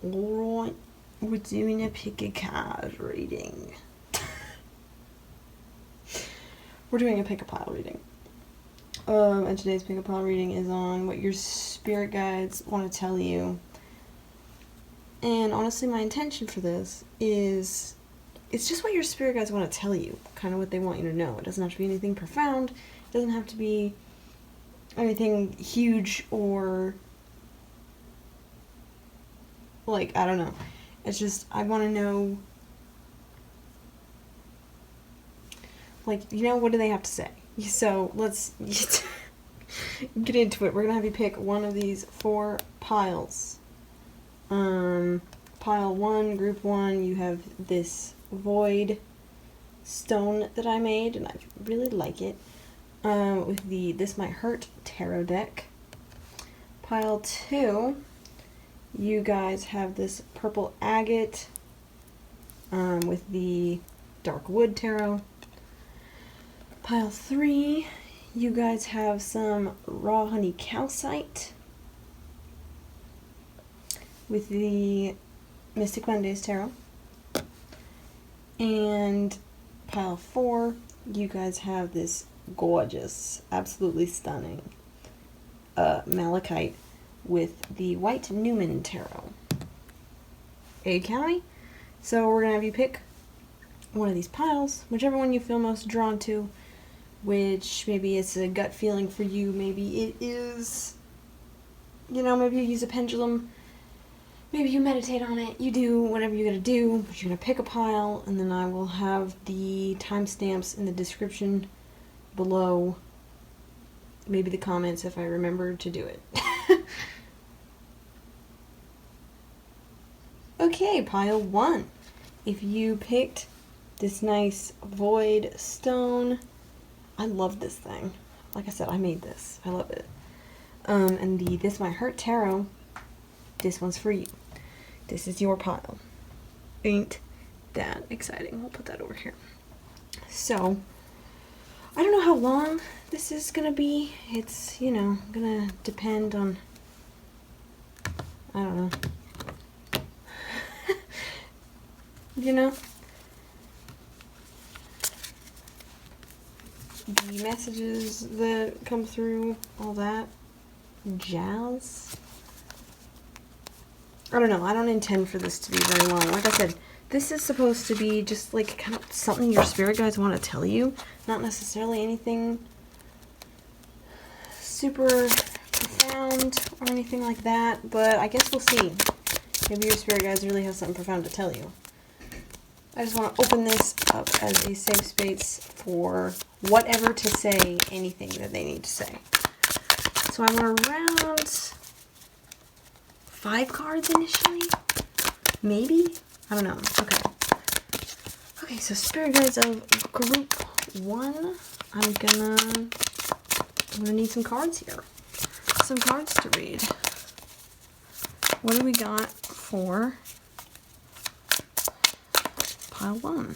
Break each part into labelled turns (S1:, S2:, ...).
S1: Alright, we're doing a pick a card reading. We're doing a pick a pile reading. And today's pick a pile reading is on what your spirit guides want to tell you. And honestly, my intention for this is, it's just what your spirit guides want to tell you, kind of what they want you to know. It doesn't have to be anything profound. It doesn't have to be anything huge or, like, I don't know. It's just, I want to know, like, you know, what do they have to say? So, let's get into it. We're going to have you pick one of these 4 piles. Pile 1, group 1, you have this void stone that I made, and I really like it, with the This Might Hurt tarot deck. Pile 2, you guys have this purple agate, with the dark wood tarot. Pile 3, you guys have some raw honey calcite with the Mystic Mondays tarot. And pile 4, you guys have this gorgeous, absolutely stunning Malachite with the white Numen tarot. Okay? So we're going to have you pick one of these piles, whichever one you feel most drawn to, which maybe it's a gut feeling for you, maybe it is, you know, maybe you use a pendulum, maybe you meditate on it, you do whatever you gotta do, but you're gonna pick a pile, and then I will have the timestamps in the description below, maybe the comments if I remember to do it. Okay, pile 1. If you picked this nice void stone, I love this thing. Like I said, I made this. I love it. And the This Might Hurt tarot, this one's for you. This is your pile. Ain't that exciting? We'll put that over here. So, I don't know how long this is gonna be. It's, you know, gonna depend on, I don't know. You know? The messages that come through, all that jazz. I don't know, I don't intend for this to be very long. Like I said, this is supposed to be just like kind of something your spirit guides want to tell you. Not necessarily anything super profound or anything like that, but I guess we'll see. Maybe your spirit guides really have something profound to tell you. I just want to open this up as a safe space for whatever to say, anything that they need to say. So I want around 5 cards initially? Maybe? I don't know. Okay. Okay, so spirit guides of group 1. I'm gonna need some cards here. Some cards to read. What do we got for pile 1?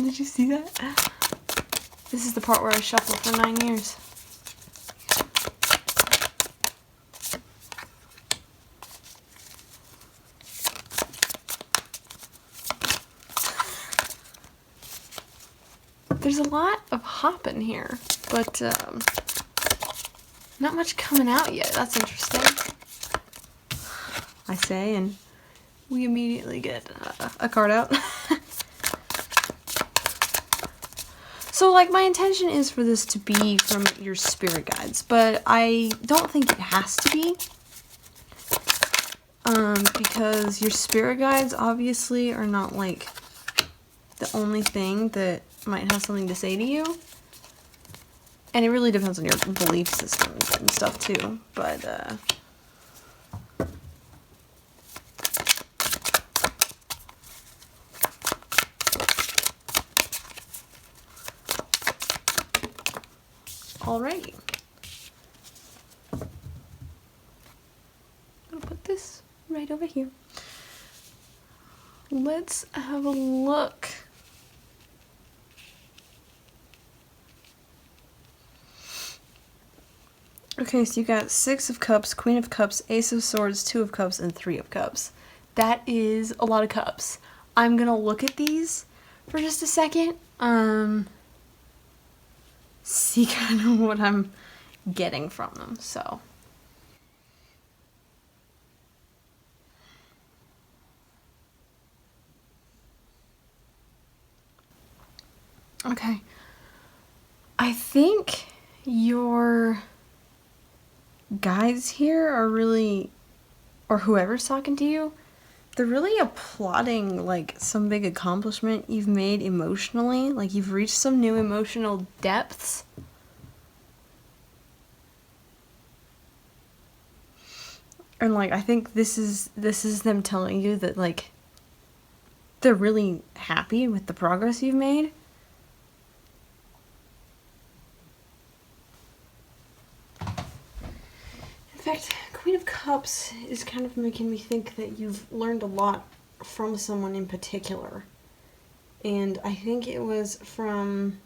S1: Did you see that? This is the part where I shuffle for 9 years. There's a lot of hopping here, but not much coming out yet. That's interesting. I say, and we immediately get a card out. So, like, my intention is for this to be from your spirit guides, but I don't think it has to be. Because your spirit guides obviously are not, like, the only thing that might have something to say to you. And it really depends on your belief systems and stuff, too. But, alrighty. I'm gonna put this right over here. Let's have a look. Okay, so you got 6 of Cups, Queen of Cups, Ace of Swords, 2 of Cups, and 3 of Cups. That is a lot of cups. I'm gonna look at these for just a second. See kind of what I'm getting from them, so. Okay. I think your guys here are really, or whoever's talking to you, they're really applauding, like, some big accomplishment you've made emotionally. Like, you've reached some new emotional depths. And, like, I think this is them telling you that, like, they're really happy with the progress you've made. In fact, Queen of Cups is kind of making me think that you've learned a lot from someone in particular. And I think it was from,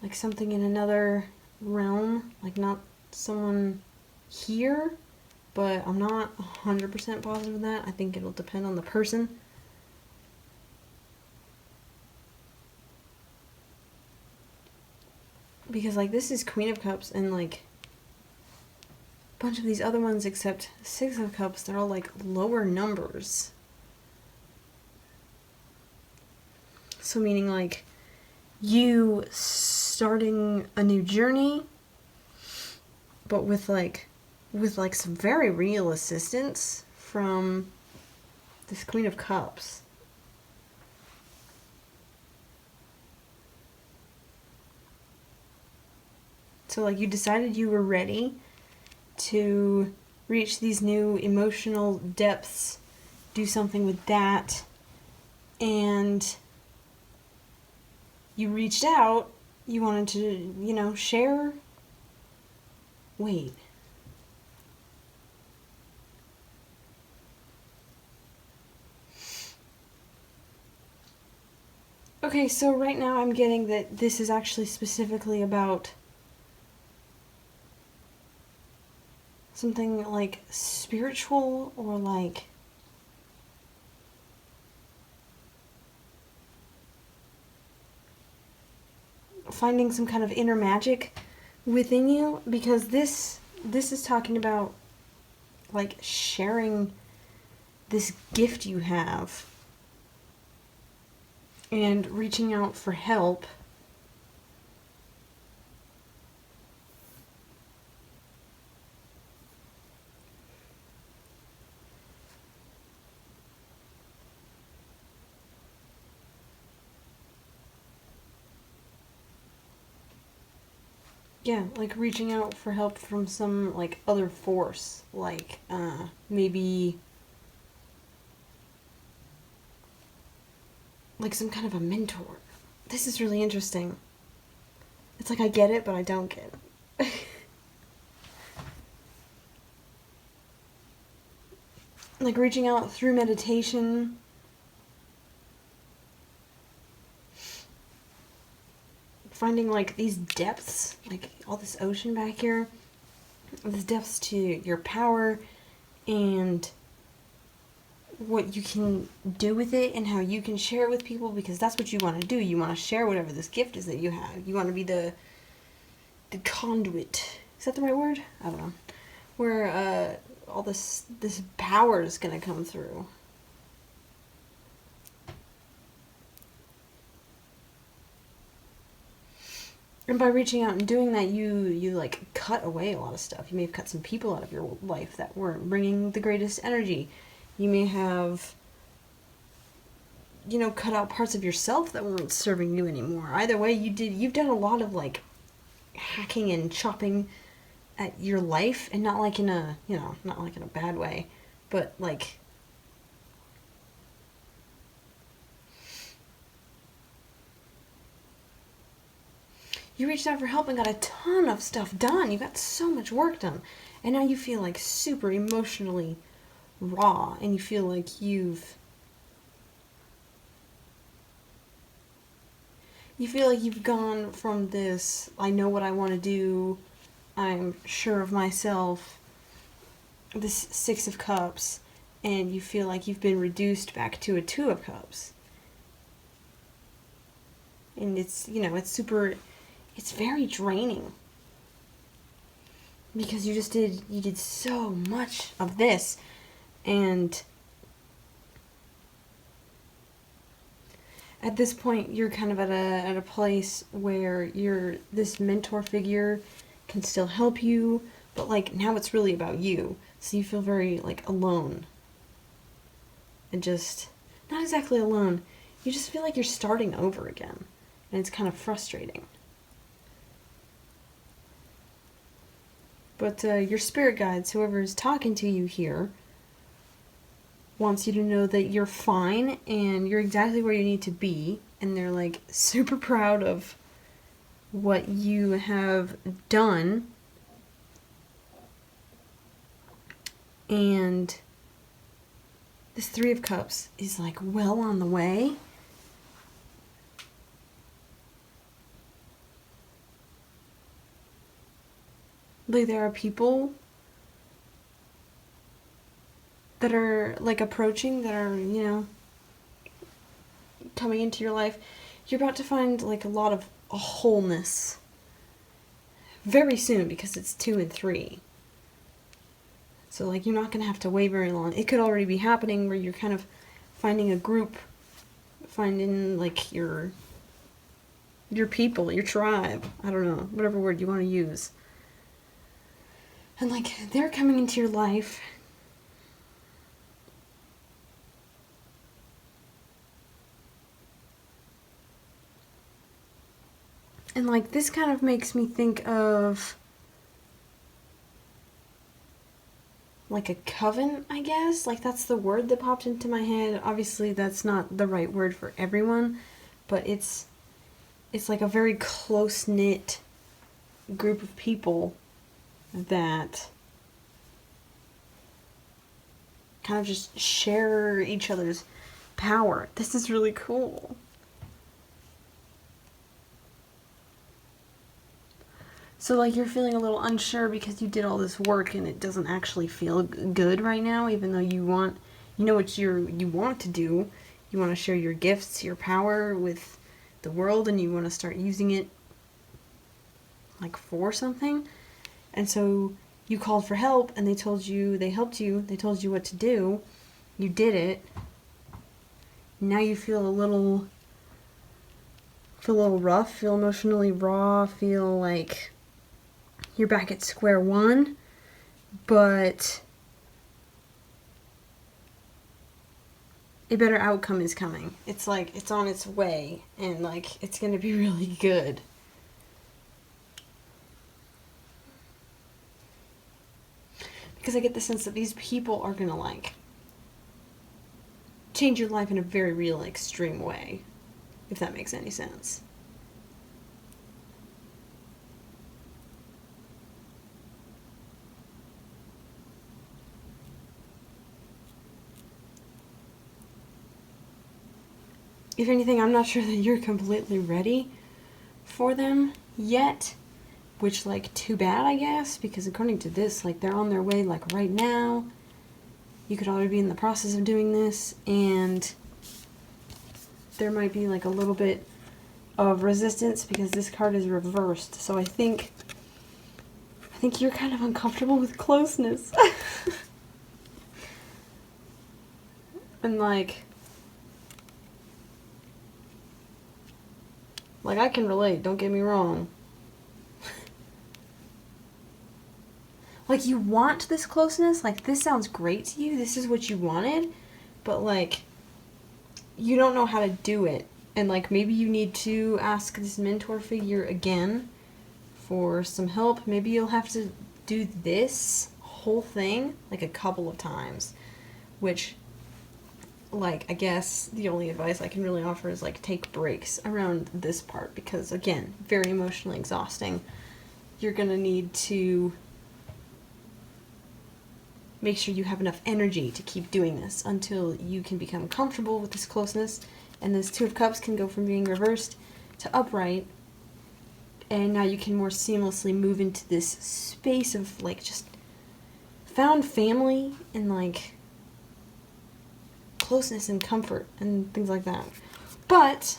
S1: like, something in another realm. Like, not someone here, but I'm not 100% positive of that. I think it'll depend on the person. Because, like, this is Queen of Cups, and, like, a bunch of these other ones except 6 of Cups, they're all, like, lower numbers. So meaning, like, you starting a new journey, but with some very real assistance from this Queen of Cups. So, like, you decided you were ready to reach these new emotional depths, do something with that, and you reached out, you wanted to, share. Wait. Okay, so right now I'm getting that this is actually specifically about something like spiritual, or like finding some kind of inner magic within you, because this is talking about, like, sharing this gift you have and reaching out for help. Yeah, like reaching out for help from some, like, other force, like, maybe, like, some kind of a mentor. This is really interesting. It's like I get it, but I don't get it. Like, reaching out through meditation. Finding, like, these depths, like all this ocean back here, these depths to your power and what you can do with it and how you can share it with people, because that's what you want to do. You want to share whatever this gift is that you have. You want to be the conduit. Is that the right word? I don't know. Where all this power is going to come through. And by reaching out and doing that, you like cut away a lot of stuff. You may have cut some people out of your life that weren't bringing the greatest energy. You may have, cut out parts of yourself that weren't serving you anymore. Either way, you've done a lot of, like, hacking and chopping at your life, and not like in a, not like in a bad way, but like, you reached out for help and got a ton of stuff done. You got so much work done. And now you feel, like, super emotionally raw. And you feel like you've gone from this, I know what I want to do, I'm sure of myself, this Six of Cups, and you feel like you've been reduced back to a Two of Cups. And it's, you know, it's very draining. Because you did so much of this, and at this point you're kind of at a place where this mentor figure can still help you, but like now it's really about you. So you feel very like alone. And just not exactly alone. You just feel like you're starting over again. And it's kind of frustrating. But your spirit guides, whoever is talking to you here, wants you to know that you're fine and you're exactly where you need to be. And they're like super proud of what you have done. And this Three of Cups is like well on the way. Like there are people that are like approaching, that are, you know, coming into your life. You're about to find like a lot of a wholeness very soon because it's 2 and 3. So like you're not going to have to wait very long. It could already be happening where you're kind of finding a group, finding like your people, your tribe. I don't know, whatever word you want to use. And like they're coming into your life. And like this kind of makes me think of like a coven, I guess. Like that's the word that popped into my head. Obviously that's not the right word for everyone, but it's like a very close-knit group of people that kind of just share each other's power. This is really cool. So like you're feeling a little unsure because you did all this work and it doesn't actually feel good right now, even though you know what you want to do. You want to share your gifts, your power with the world, and you want to start using it like for something. And so you called for help and they helped you, they told you what to do. You did it. Now you feel a little rough, feel emotionally raw, feel like you're back at square one, but a better outcome is coming. It's like it's on its way, and like it's going to be really good. Because I get the sense that these people are going to like change your life in a very real, extreme way, if that makes any sense. If anything, I'm not sure that you're completely ready for them yet, which, like, too bad, I guess, because according to this, like, they're on their way, like, right now. You could already be in the process of doing this, and there might be, like, a little bit of resistance because this card is reversed. So I think you're kind of uncomfortable with closeness. And, like, I can relate, don't get me wrong. Like, you want this closeness, like, this sounds great to you, this is what you wanted, but, like, you don't know how to do it. And, like, maybe you need to ask this mentor figure again for some help. Maybe you'll have to do this whole thing, like, a couple of times, which, like, I guess the only advice I can really offer is, like, take breaks around this part, because, again, very emotionally exhausting. You're gonna need to make sure you have enough energy to keep doing this until you can become comfortable with this closeness, and this Two of Cups can go from being reversed to upright, And now you can more seamlessly move into this space of, like, just found family and, like, closeness and comfort and things like that. But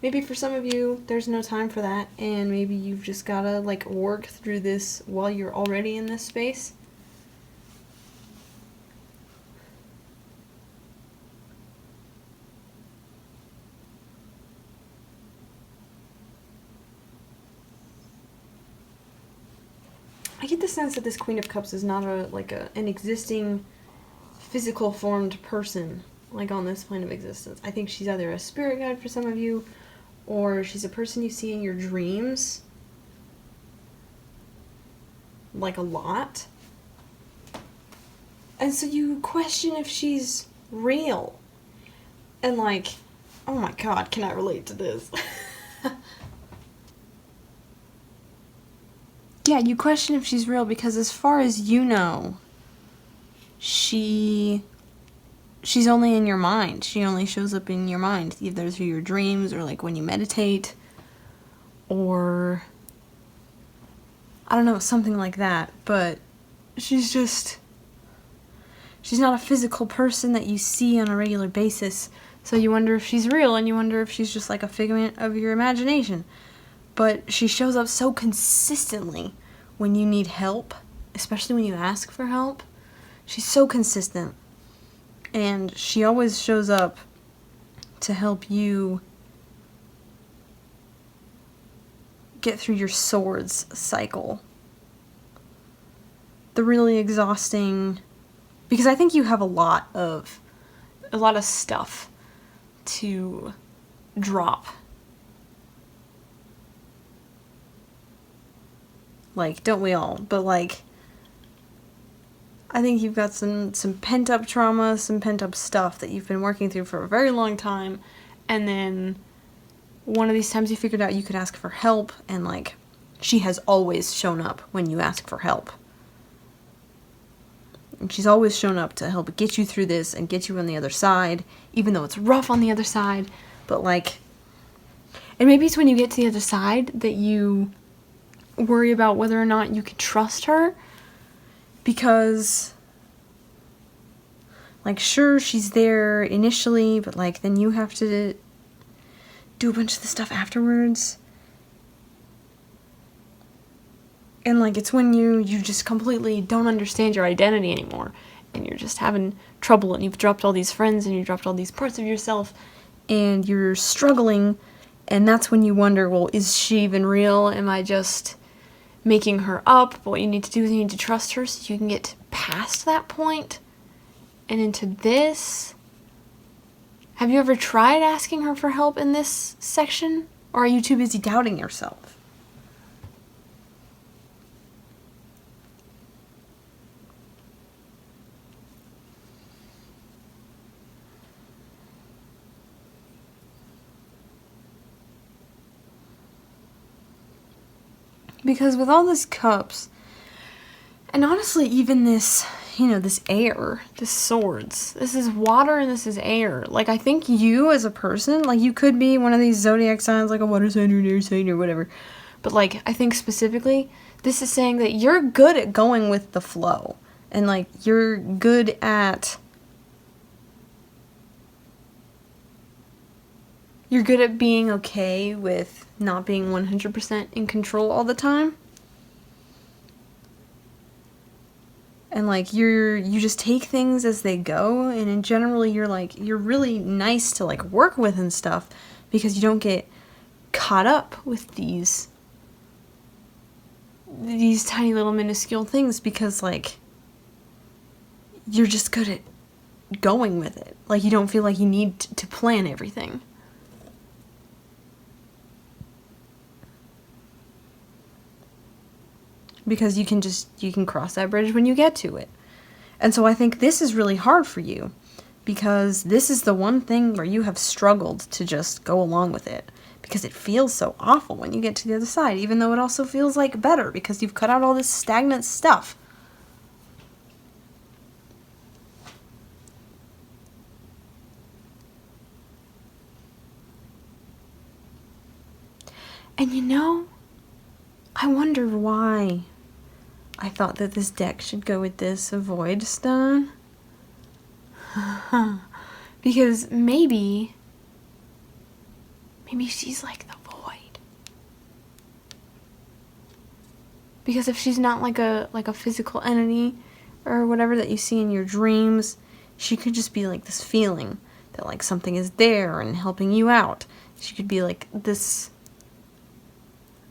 S1: maybe for some of you, there's no time for that, and maybe you've just gotta, like, work through this while you're already in this space. I get the sense that this Queen of Cups is not an existing physical formed person, like, on this plane of existence. I think she's either a spirit guide for some of you, or she's a person you see in your dreams, like, a lot. And so you question if she's real. And, like, oh my god, can I relate to this? Yeah, you question if she's real because, as far as you know, she's only in your mind. She only shows up in your mind, either through your dreams or, like, when you meditate, or I don't know, something like that. But she's not a physical person that you see on a regular basis. So you wonder if she's real, and you wonder if she's just, like, a figment of your imagination. But she shows up so consistently when you need help, especially when you ask for help. She's so consistent. And she always shows up to help you get through your swords cycle. The really exhausting, because I think you have a lot of stuff to drop. Like, don't we all? But, like, I think you've got some pent-up trauma, some pent-up stuff that you've been working through for a very long time, and then one of these times you figured out you could ask for help, and, like, she has always shown up when you ask for help. And she's always shown up to help get you through this and get you on the other side, even though it's rough on the other side. But, like, and maybe it's when you get to the other side that you worry about whether or not you can trust her, because, like, sure, she's there initially, but, like, then you have to do a bunch of the stuff afterwards. And, like, it's when you just completely don't understand your identity anymore, and you're just having trouble, and you've dropped all these friends, and you've dropped all these parts of yourself, and you're struggling, and that's when you wonder, well, is she even real? Am I just making her up? But what you need to do is you need to trust her so you can get past that point and into this. Have you ever tried asking her for help in this section? Or are you too busy doubting yourself? Because with all these cups, and honestly even this, this air, this swords, this is water and this is air. Like, I think you as a person, like, you could be one of these zodiac signs, like a water sign or an air sign or whatever. But, like, I think specifically, this is saying that you're good at going with the flow. And, like, you're good at being okay with not being 100% in control all the time. And, like, you just take things as they go, and in generally you're really nice to, like, work with and stuff, because you don't get caught up with these tiny little minuscule things, because, like, you're just good at going with it. Like, you don't feel like you need to plan everything. Because you can cross that bridge when you get to it. And so I think this is really hard for you, because this is the one thing where you have struggled to just go along with it, because it feels so awful when you get to the other side, even though it also feels like better, because you've cut out all this stagnant stuff. And you know, I wonder why I thought that this deck should go with this Void Stone. Because maybe she's like the void. Because if she's not like a physical entity or whatever that you see in your dreams, she could just be like this feeling that like something is there and helping you out. She could be like this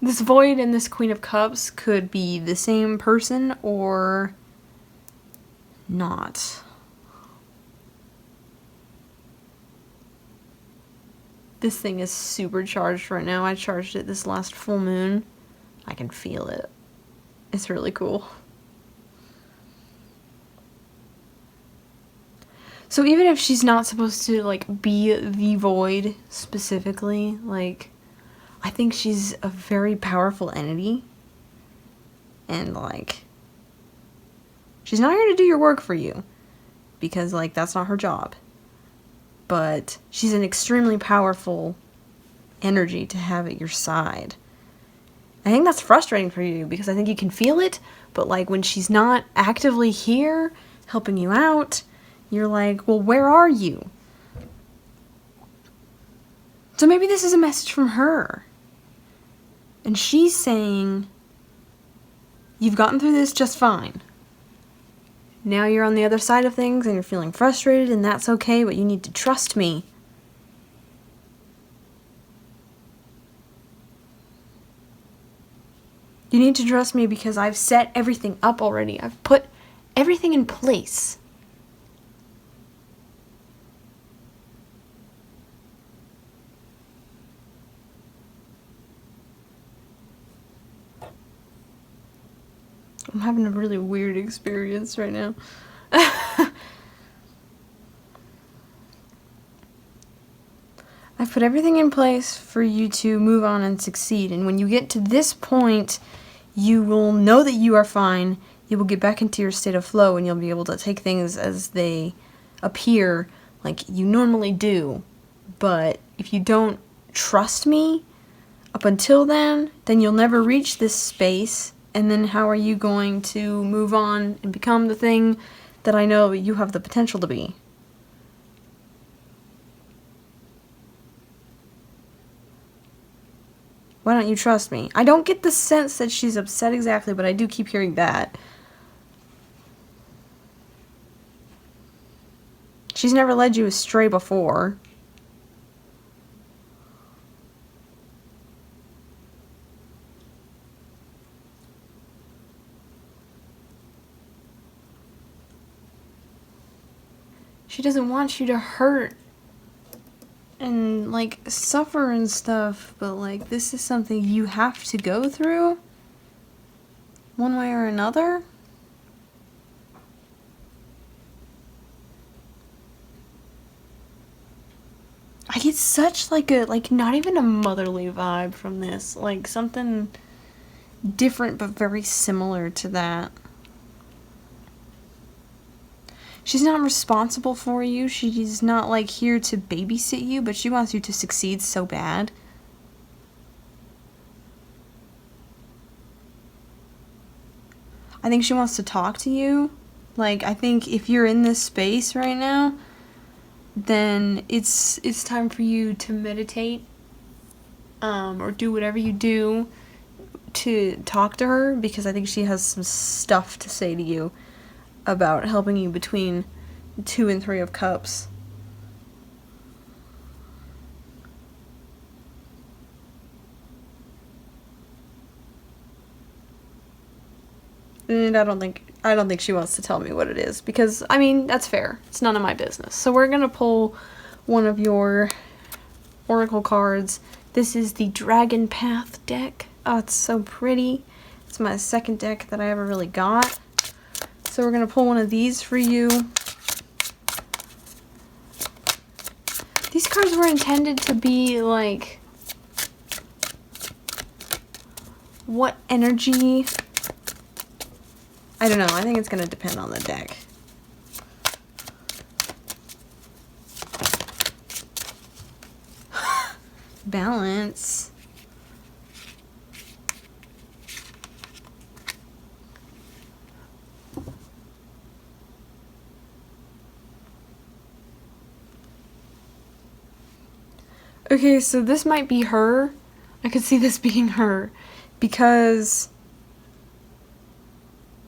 S1: void, and this Queen of Cups could be the same person or not. This thing is super charged right now. I charged it this last full moon. I can feel it. It's really cool. So even if she's not supposed to like be the void specifically, like, I think she's a very powerful entity. And like, she's not here to do your work for you, because like that's not her job. But she's an extremely powerful energy to have at your side. I think that's frustrating for you, because I think you can feel it, but like when she's not actively here helping you out, you're like, well, where are you? So maybe this is a message from her. And she's saying, you've gotten through this just fine. Now you're on the other side of things and you're feeling frustrated, and that's okay, but you need to trust me. You need to trust me because I've set everything up already. I've put everything in place. I'm having a really weird experience right now. I've put everything in place for you to move on and succeed. And when you get to this point, you will know that you are fine. You will get back into your state of flow, and you'll be able to take things as they appear like you normally do. But if you don't trust me up until then you'll never reach this space. And then how are you going to move on and become the thing that I know you have the potential to be? Why don't you trust me? I don't get the sense that she's upset exactly, but I do keep hearing that. She's never led you astray before. She doesn't want you to hurt and like suffer and stuff, but like this is something you have to go through one way or another. I get such like not even a motherly vibe from this, like something different but very similar to that. She's not responsible for you. She's not like here to babysit you, but she wants you to succeed so bad. I think she wants to talk to you. Like, I think if you're in this space right now, then it's time for you to meditate, or do whatever you do to talk to her, because I think she has some stuff to say to you about helping you between 2 and 3 of Cups. And I don't think she wants to tell me what it is, because I mean, that's fair. It's none of my business. So we're going to pull one of your oracle cards. This is the Dragon Path deck. Oh, it's so pretty. It's my second deck that I ever really got. So we're going to pull one of these for you. These cards were intended to be like, what energy? I don't know. I think it's going to depend on the deck. Balance. Okay, so this might be her. I could see this being her because,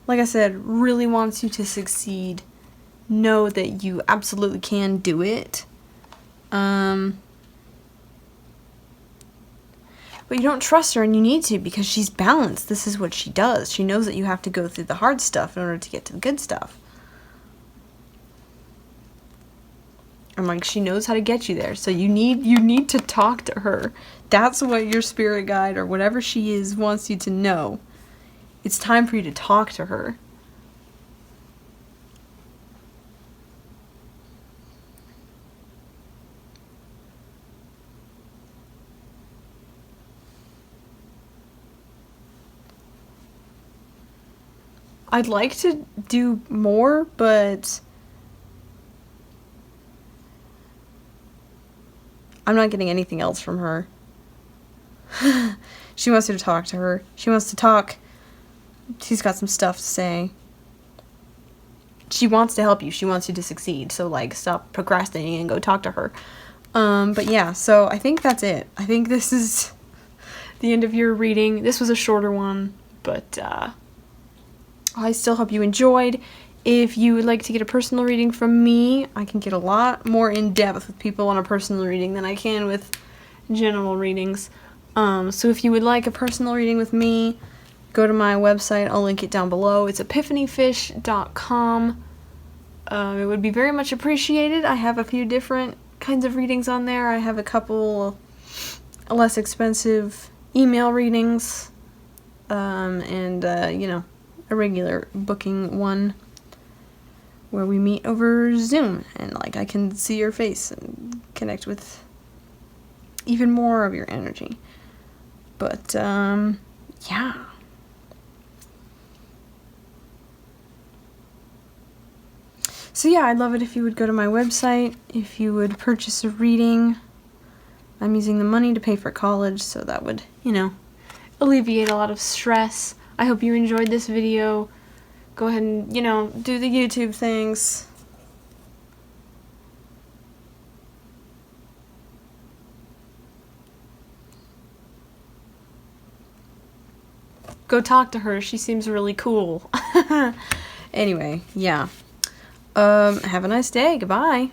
S1: like I said, really wants you to succeed. Know that you absolutely can do it. But you don't trust her, and you need to, because she's balanced. This is what she does. She knows that you have to go through the hard stuff in order to get to the good stuff. And like, she knows how to get you there. So you need to talk to her. That's what your spirit guide or whatever she is wants you to know. It's time for you to talk to her. I'd like to do more, but I'm not getting anything else from her. She wants you to talk to her. She wants to talk. She's got some stuff to say. She wants to help you. She wants you to succeed. So, like, stop procrastinating and go talk to her. But yeah, so I think that's it. I think this is the end of your reading. This was a shorter one, but I still hope you enjoyed. If you would like to get a personal reading from me, I can get a lot more in depth with people on a personal reading than I can with general readings. So if you would like a personal reading with me, go to my website. I'll link it down below. It's epiphanyfish.com. It would be very much appreciated. I have a few different kinds of readings on there. I have a couple less expensive email readings, and you know, a regular booking one where we meet over Zoom and like I can see your face and connect with even more of your energy. But yeah. So yeah, I'd love it if you would go to my website, if you would purchase a reading. I'm using the money to pay for college, so that would, you know, alleviate a lot of stress. I hope you enjoyed this video. Go ahead and, you know, do the YouTube things. Go talk to her. She seems really cool. Anyway, yeah. Have a nice day. Goodbye.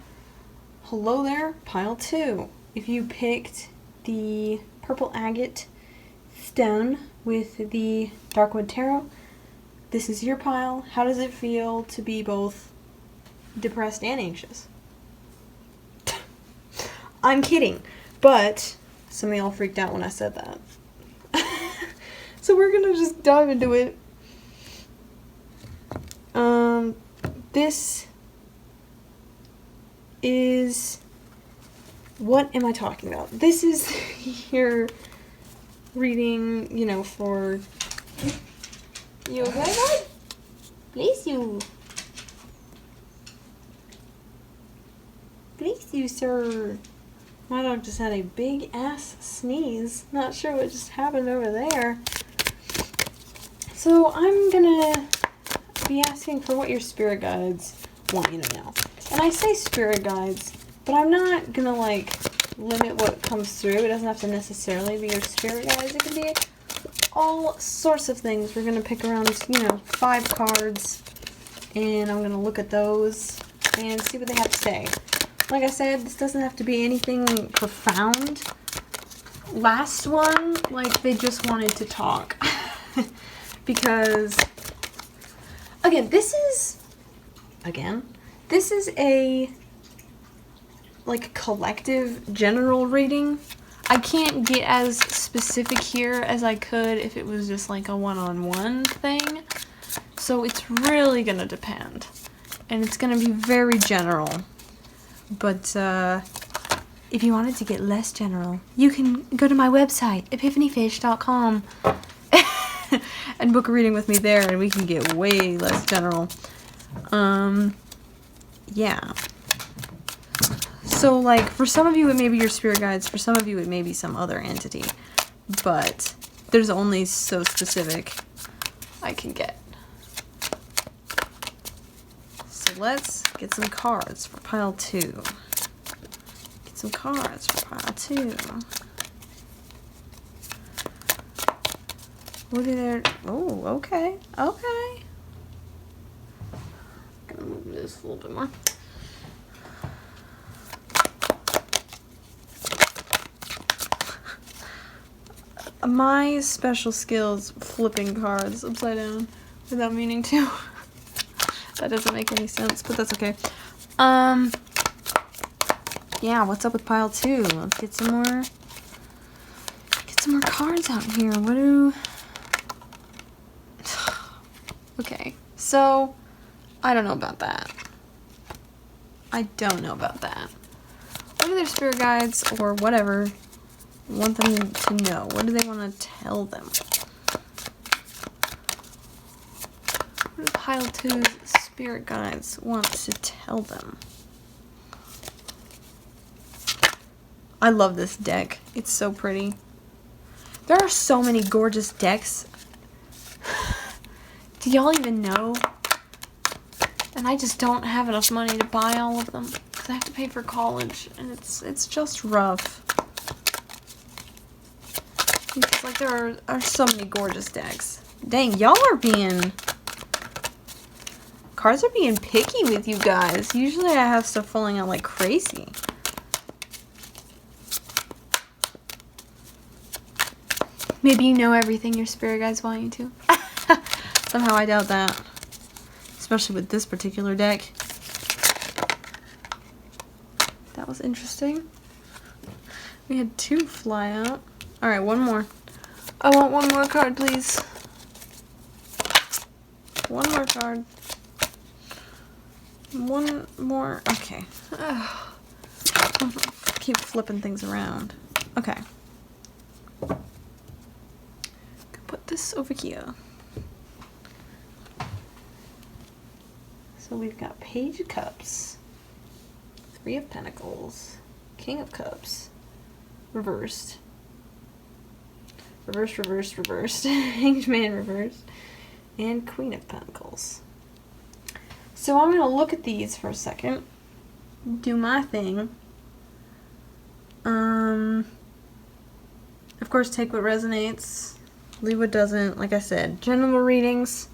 S1: Hello there, pile 2. If you picked the purple agate stone with the Darkwood Tarot, this is your pile. How does it feel to be both depressed and anxious? I'm kidding, but some of y'all freaked out when I said that. So we're gonna just dive into it. This is... What am I talking about? This is your reading, you know, for... You okay, bud? Bless you. Bless you, sir. My dog just had a big ass sneeze. Not sure what just happened over there. So I'm gonna be asking for what your spirit guides want you to know. And I say spirit guides, but I'm not gonna like limit what comes through. It doesn't have to necessarily be your spirit guides. It can be all sorts of things. We're gonna pick around, you know, 5 cards, and I'm gonna look at those and see what they have to say. Like I said, this doesn't have to be anything profound. Last one, like, they just wanted to talk. Because, again, this is a, like, collective general reading. I can't get as specific here as I could if it was just, like, a one-on-one thing. So it's really gonna depend. And it's gonna be very general. But, if you wanted to get less general, you can go to my website, epiphanyfish.com. And book a reading with me there, and we can get way less general. Yeah. So, like, for some of you it may be your spirit guides, for some of you it may be some other entity. But there's only so specific I can get. So let's get some cards for pile 2. Get some cards for pile 2. What are there? Oh, okay. Okay. Gonna move this a little bit more. My special skills flipping cards upside down without meaning to. That doesn't make any sense, but that's okay. Yeah, what's up with pile 2? Let's get some more cards out here. What do... Okay, so I don't know about that. I don't know about that. What do their spirit guides or whatever want them to know? What do they want to tell them? What do pile 2's spirit guides want to tell them? I love this deck. It's so pretty. There are so many gorgeous decks. Do y'all even know? And I just don't have enough money to buy all of them because I have to pay for college, and it's just rough. It's like there are so many gorgeous decks. Dang, y'all are being... Cards are being picky with you guys. Usually I have stuff falling out like crazy. Maybe you know everything your spirit guides want you to. Somehow I doubt that. Especially with this particular deck. That was interesting. We had 2 fly out. Alright, one more. I want one more card, please. One more card. One more. Okay. Keep flipping things around. Okay. Put this over here. So we've got Page of Cups, 3 of Pentacles, King of Cups, reversed, reversed, Hanged Man reversed, and Queen of Pentacles. So I'm going to look at these for a second, do my thing. Of course, take what resonates, leave what doesn't. Like I said, general readings,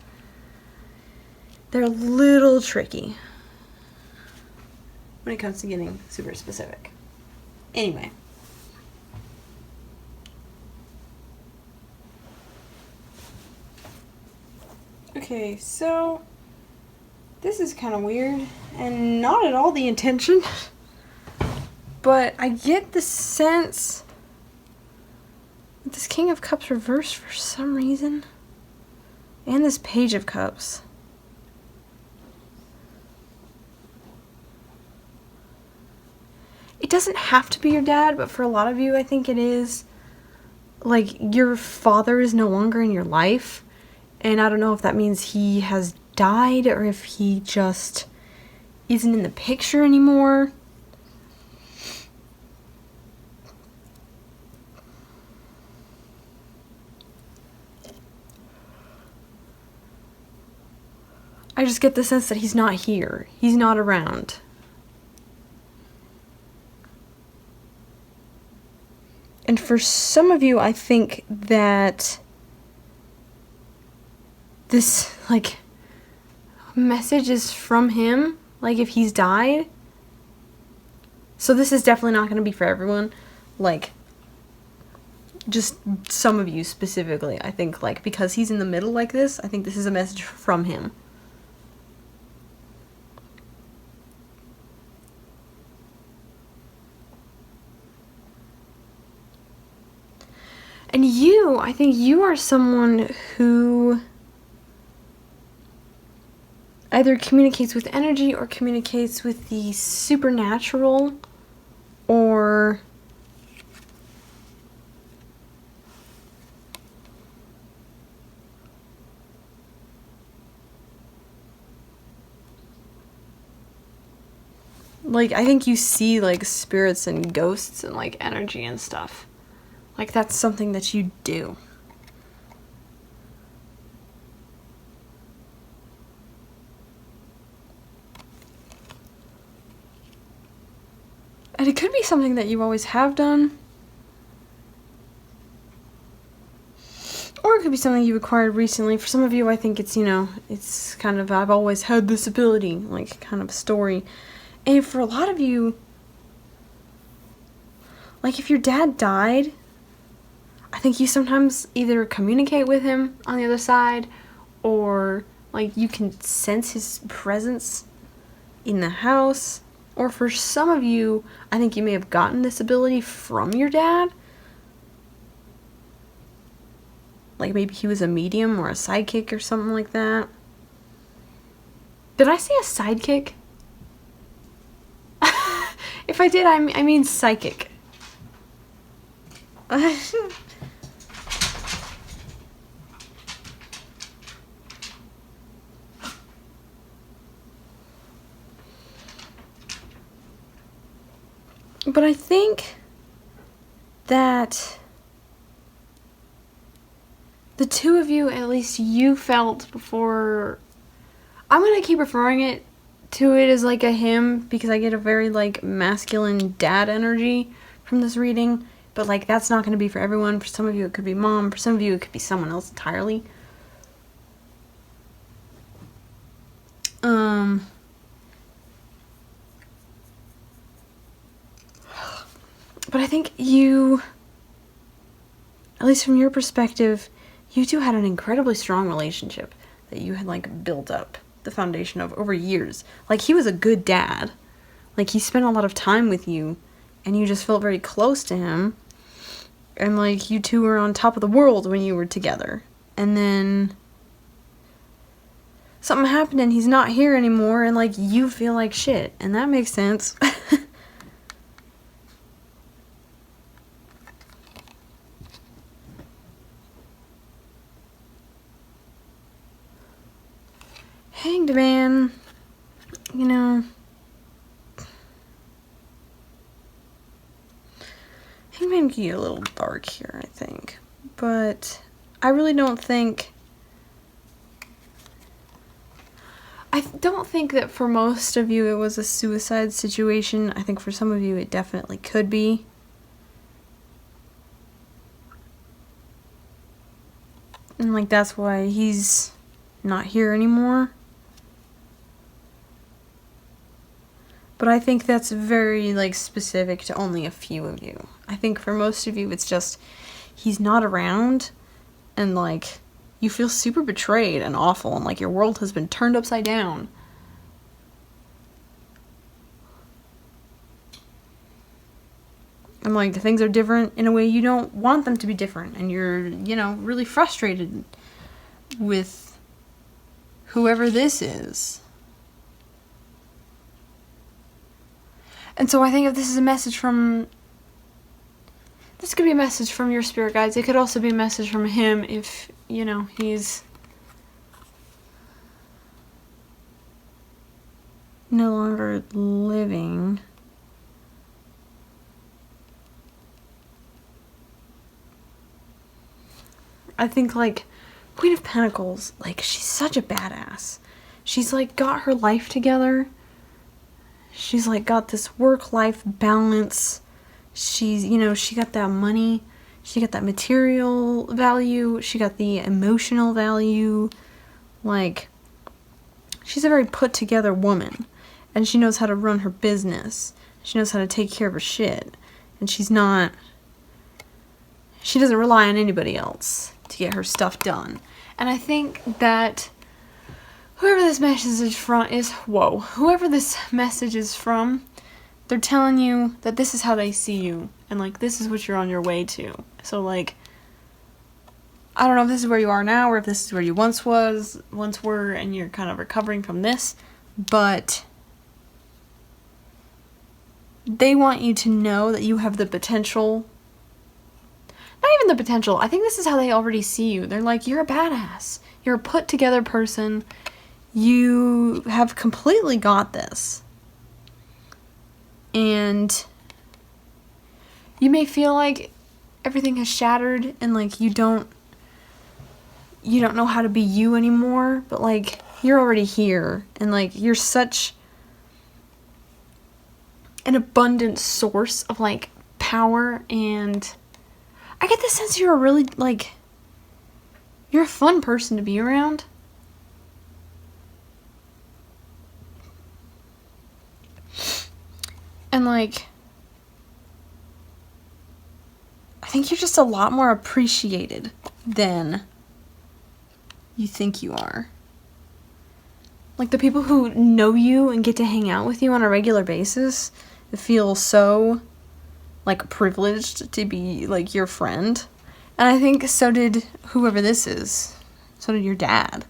S1: they're a little tricky when it comes to getting super specific. Anyway. Okay, so this is kind of weird and not at all the intention, but I get the sense that this King of Cups reversed for some reason, and this Page of Cups. It doesn't have to be your dad, but for a lot of you, I think it is. Like, your father is no longer in your life. And I don't know if that means he has died or if he just isn't in the picture anymore. I just get the sense that he's not here. He's not around. And for some of you, I think that this, like, message is from him, like, if he's died. So this is definitely not going to be for everyone. Like, just some of you specifically, I think, like, because he's in the middle like this, I think this is a message from him. And you, I think you are someone who either communicates with energy or communicates with the supernatural, or like, I think you see, like, spirits and ghosts and, like, energy and stuff. Like, that's something that you do. And it could be something that you always have done. Or it could be something you acquired recently. For some of you, I think it's, it's kind of, I've always had this ability, like, kind of story. And for a lot of you, like, if your dad died, I think you sometimes either communicate with him on the other side, or, like, you can sense his presence in the house. Or for some of you, I think you may have gotten this ability from your dad. Like, maybe he was a medium or a sidekick or something like that. Did I say a sidekick? If I did, I mean psychic. But I think that the two of you, at least you felt before, I'm going to keep referring to it as like a him, because I get a very like masculine dad energy from this reading, but like that's not going to be for everyone. For some of you it could be mom, for some of you it could be someone else entirely. But I think you, at least from your perspective, you two had an incredibly strong relationship that you had, like, built up the foundation of over years. Like, he was a good dad. Like, he spent a lot of time with you, and you just felt very close to him. And, like, you two were on top of the world when you were together. And then something happened and he's not here anymore, and, like, you feel like shit. And that makes sense. Hanged Man, Hanged Man can get a little dark here, I think. But I really don't think, that for most of you it was a suicide situation. I think for some of you it definitely could be. And, like, that's why he's not here anymore. But I think that's very, like, specific to only a few of you. I think for most of you, it's just, he's not around, and, like, you feel super betrayed and awful, and, like, your world has been turned upside down. And, like, things are different in a way you don't want them to be different, and you're, really frustrated with whoever this is. And so I think if this is a message from, this could be a message from your spirit guides. It could also be a message from him if, he's no longer living. I think, like, Queen of Pentacles, like, she's such a badass. She's, like, got her life together. She's, like, got this work-life balance. She's, she got that money. She got that material value. She got the emotional value. Like, she's a very put-together woman. And she knows how to run her business. She knows how to take care of her shit. And she doesn't rely on anybody else to get her stuff done. And I think that whoever this message is from, they're telling you that this is how they see you, and, like, this is what you're on your way to. So, like, I don't know if this is where you are now, or if this is where you once were, and you're kind of recovering from this, but they want you to know that you have the potential. Not even the potential. I think this is how they already see you. They're like, you're a badass. You're a put-together person. You have completely got this. And you may feel like everything has shattered and, like, you don't know how to be you anymore, but, like, you're already here, and, like, you're such an abundant source of, like, power, and I get the sense you're a really, like, you're a fun person to be around. And, like, I think you're just a lot more appreciated than you think you are. Like, the people who know you and get to hang out with you on a regular basis feel so, like, privileged to be, like, your friend. And I think so did whoever this is. So did your dad.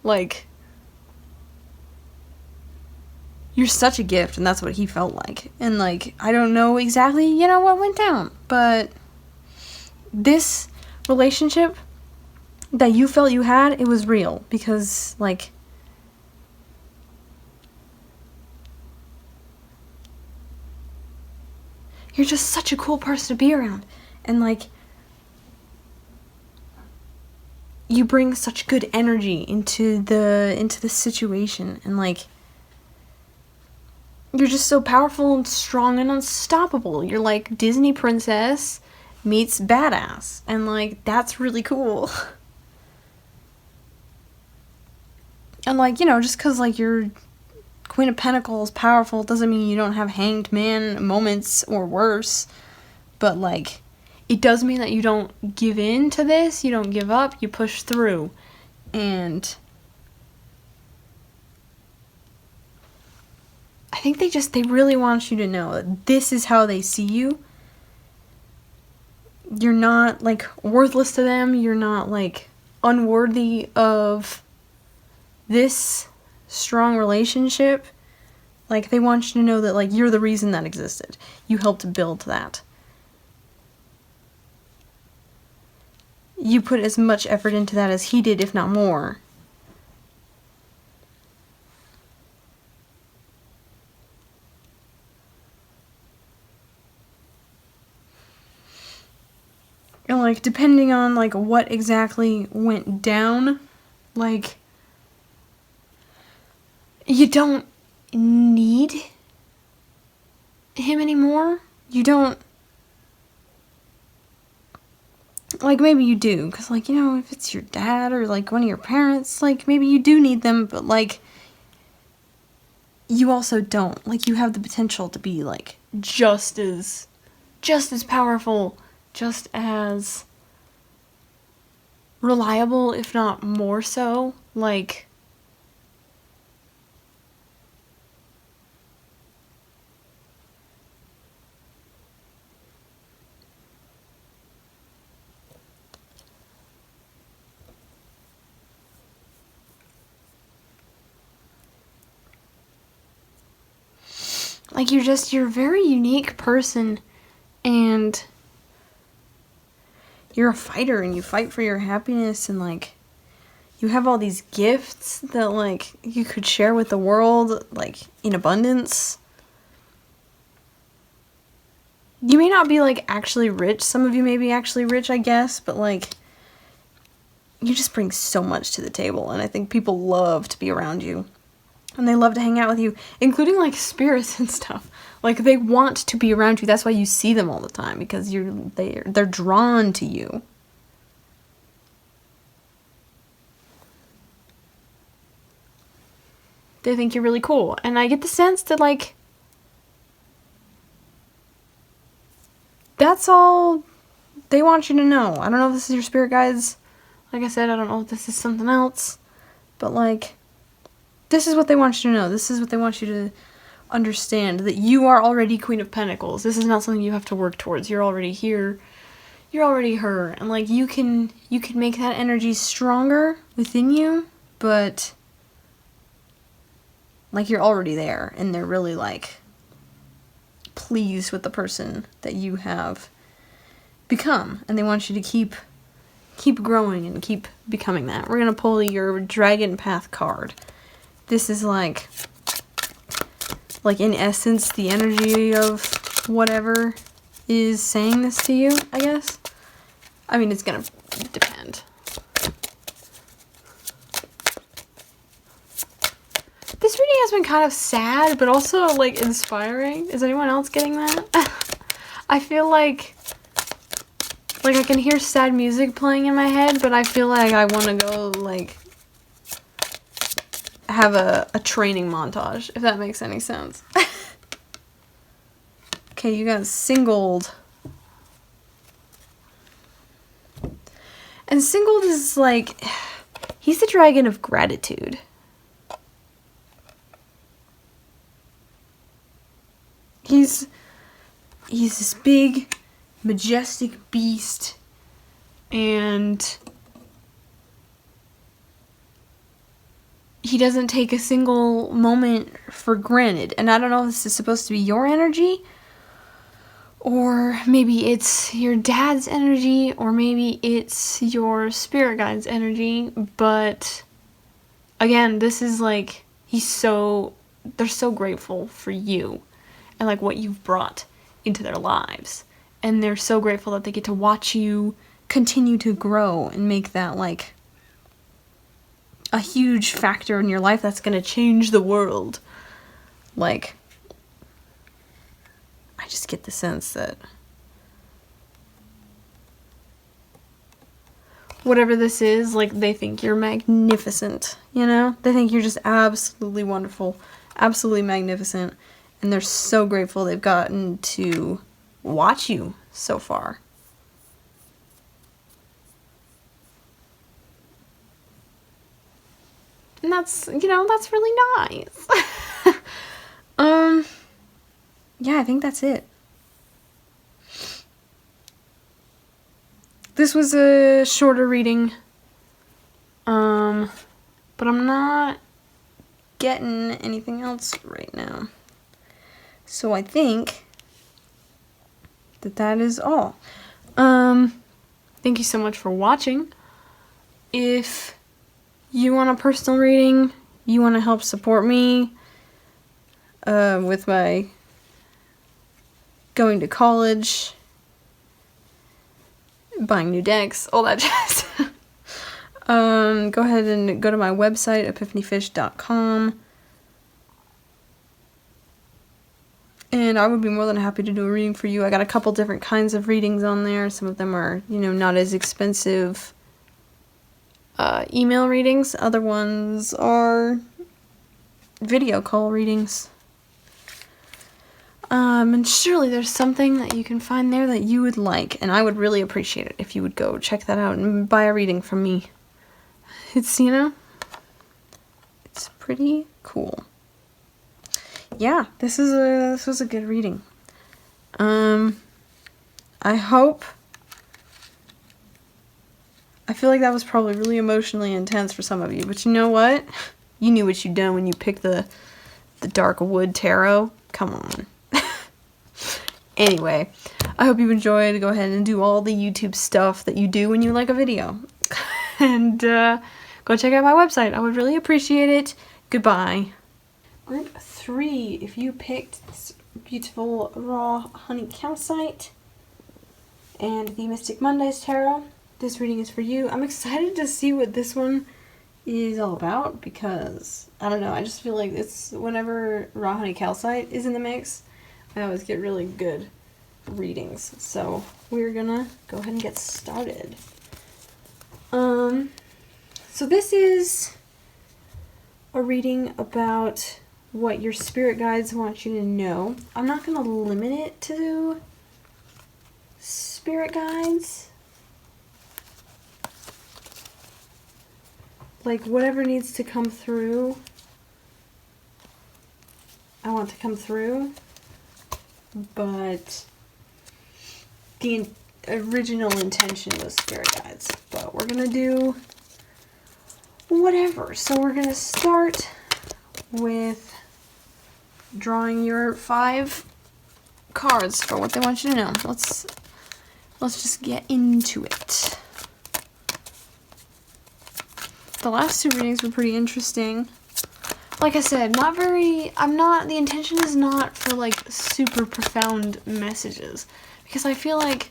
S1: Like, you're such a gift, and that's what he felt like. And, like, I don't know exactly, you know, what went down, but this relationship that you felt you had, it was real, because, like, you're just such a cool person to be around, and, like, you bring such good energy into the situation, and, like, you're just so powerful and strong and unstoppable. You're like Disney princess meets badass, and, like, that's really cool. And, like, you know, just because, like, you're Queen of Pentacles powerful doesn't mean you don't have hanged man moments or worse, but, like, it does mean that you don't give in to this, you don't give up, you push through. And I think they really want you to know that this is how they see you. You're not, like, worthless to them, you're not, like, unworthy of this strong relationship. Like, they want you to know that, like, you're the reason that existed. You helped build that. You put as much effort into that as he did, if not more. And, like, depending on, like, what exactly went down, like, you don't need him anymore. You don't, like, maybe you do, because, like, you know, if it's your dad or, like, one of your parents, like, maybe you do need them, but, like, you also don't. Like, you have the potential to be, like, just as powerful, just as reliable, if not more so. Like, you're a very unique person, and you're a fighter, and you fight for your happiness, and, like, you have all these gifts that, like, you could share with the world, like, in abundance. You may not be, like, actually rich. Some of you may be actually rich, I guess, but, like, you just bring so much to the table, and I think people love to be around you. And they love to hang out with you, including, like, spirits and stuff. Like, they want to be around you. That's why you see them all the time, because they're drawn to you. They think you're really cool. And I get the sense that, like, that's all they want you to know. I don't know if this is your spirit guides. Like I said, I don't know if this is something else. But, like, this is what they want you to know. This is what they want you to understand. That you are already Queen of Pentacles. This is not something you have to work towards. You're already here. You're already her. And, like, you can make that energy stronger within you. But, like, you're already there. And they're really, like, pleased with the person that you have become. And they want you to keep growing and keep becoming that. We're going to pull your Dragon Path card. This is like in essence, the energy of whatever is saying this to you, I guess. I mean, it's going to depend. This reading has been kind of sad, but also, like, inspiring. Is anyone else getting that? I feel like I can hear sad music playing in my head, but I feel like I want to go, like, have a training montage, if that makes any sense. Okay, you got singled. And singled is like, he's the dragon of gratitude. He's this big, majestic beast, and he doesn't take a single moment for granted. And I don't know if this is supposed to be your energy, or maybe it's your dad's energy, or maybe it's your spirit guide's energy, but again, this is like, they're so grateful for you and like what you've brought into their lives. And they're so grateful that they get to watch you continue to grow and make that like a huge factor in your life that's going to change the world. Like, I just get the sense that whatever this is, like, they think you're magnificent, you know? They think you're just absolutely wonderful, absolutely magnificent, and they're so grateful they've gotten to watch you so far. And that's, you know, that's really nice. Yeah, I think that's it. This was a shorter reading, but I'm not getting anything else right now. So I think that is all. Thank you so much for watching. If you want a personal reading, you want to help support me with my going to college, buying new decks, all that jazz. Go ahead and go to my website, epiphanyfish.com. And I would be more than happy to do a reading for you. I got a couple different kinds of readings on there. Some of them are, you know, not as expensive email readings. Other ones are video call readings. And surely there's something that you can find there that you would like, and I would really appreciate it if you would go check that out and buy a reading from me. It's, you know, it's pretty cool. Yeah, this was a good reading. I feel like that was probably really emotionally intense for some of you, but you know what? You knew what you'd done when you picked the Dark Wood Tarot. Come on. Anyway, I hope you enjoyed. Go ahead and do all the YouTube stuff that you do when you like a video. And go check out my website. I would really appreciate it. Goodbye. Group 3, if you picked this beautiful raw honey calcite and the Mystic Mondays Tarot, this reading is for you. I'm excited to see what this one is all about because, I don't know, I just feel like it's whenever raw honey calcite is in the mix, I always get really good readings. So we're gonna go ahead and get started. So this is a reading about what your spirit guides want you to know. I'm not gonna limit it to spirit guides. Like, whatever needs to come through, I want to come through, but the original intention was spirit guides, but we're gonna do whatever. So we're gonna start with drawing your 5 cards for what they want you to know. Let's just get into it. The last 2 readings were pretty interesting. Like I said, the intention is not for like super profound messages, because I feel like,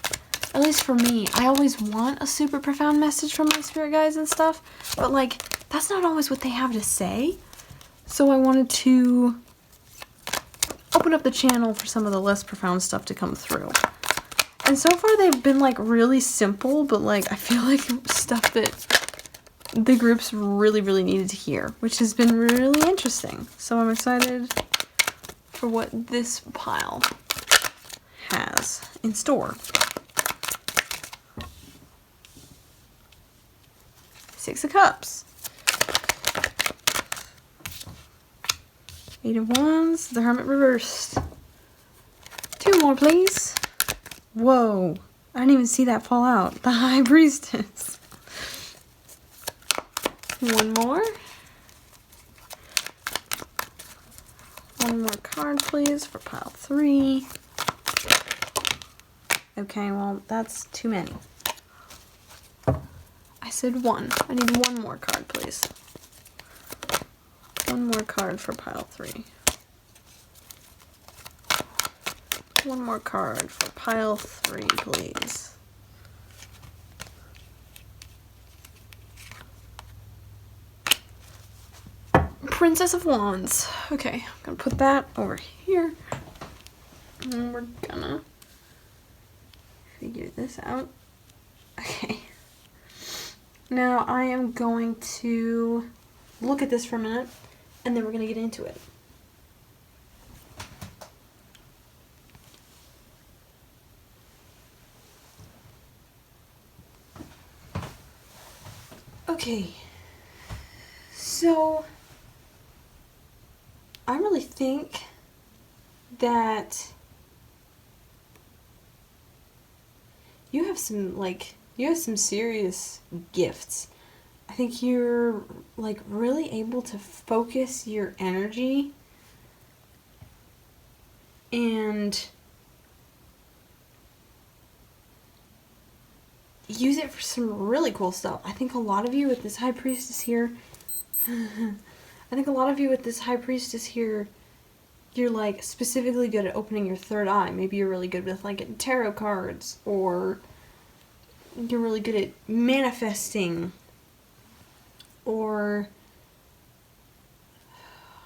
S1: at least for me, I always want a super profound message from my spirit guides and stuff, but like, that's not always what they have to say. So I wanted to open up the channel for some of the less profound stuff to come through. And so far they've been like really simple, but like I feel like stuff that the groups really, really needed to hear, which has been really interesting. So I'm excited for what this pile has in store. Six of Cups. Eight of Wands, the Hermit reversed. Two more, please. Whoa, I didn't even see that fall out. The High Priestess. One more. One more card, please, for pile 3. Okay, well, that's too many. I said one. I need one more card, please. One more card for pile 3. One more card for pile 3, please. Princess of Wands. Okay, I'm gonna put that over here. And we're gonna figure this out. Okay. Now I am going to look at this for a minute, and then we're gonna get into it. Okay, so I really think that you have some serious gifts. I think you're like really able to focus your energy and use it for some really cool stuff. I think a lot of you with this High Priestess here, you're like specifically good at opening your third eye. Maybe you're really good with like getting tarot cards, or you're really good at manifesting, or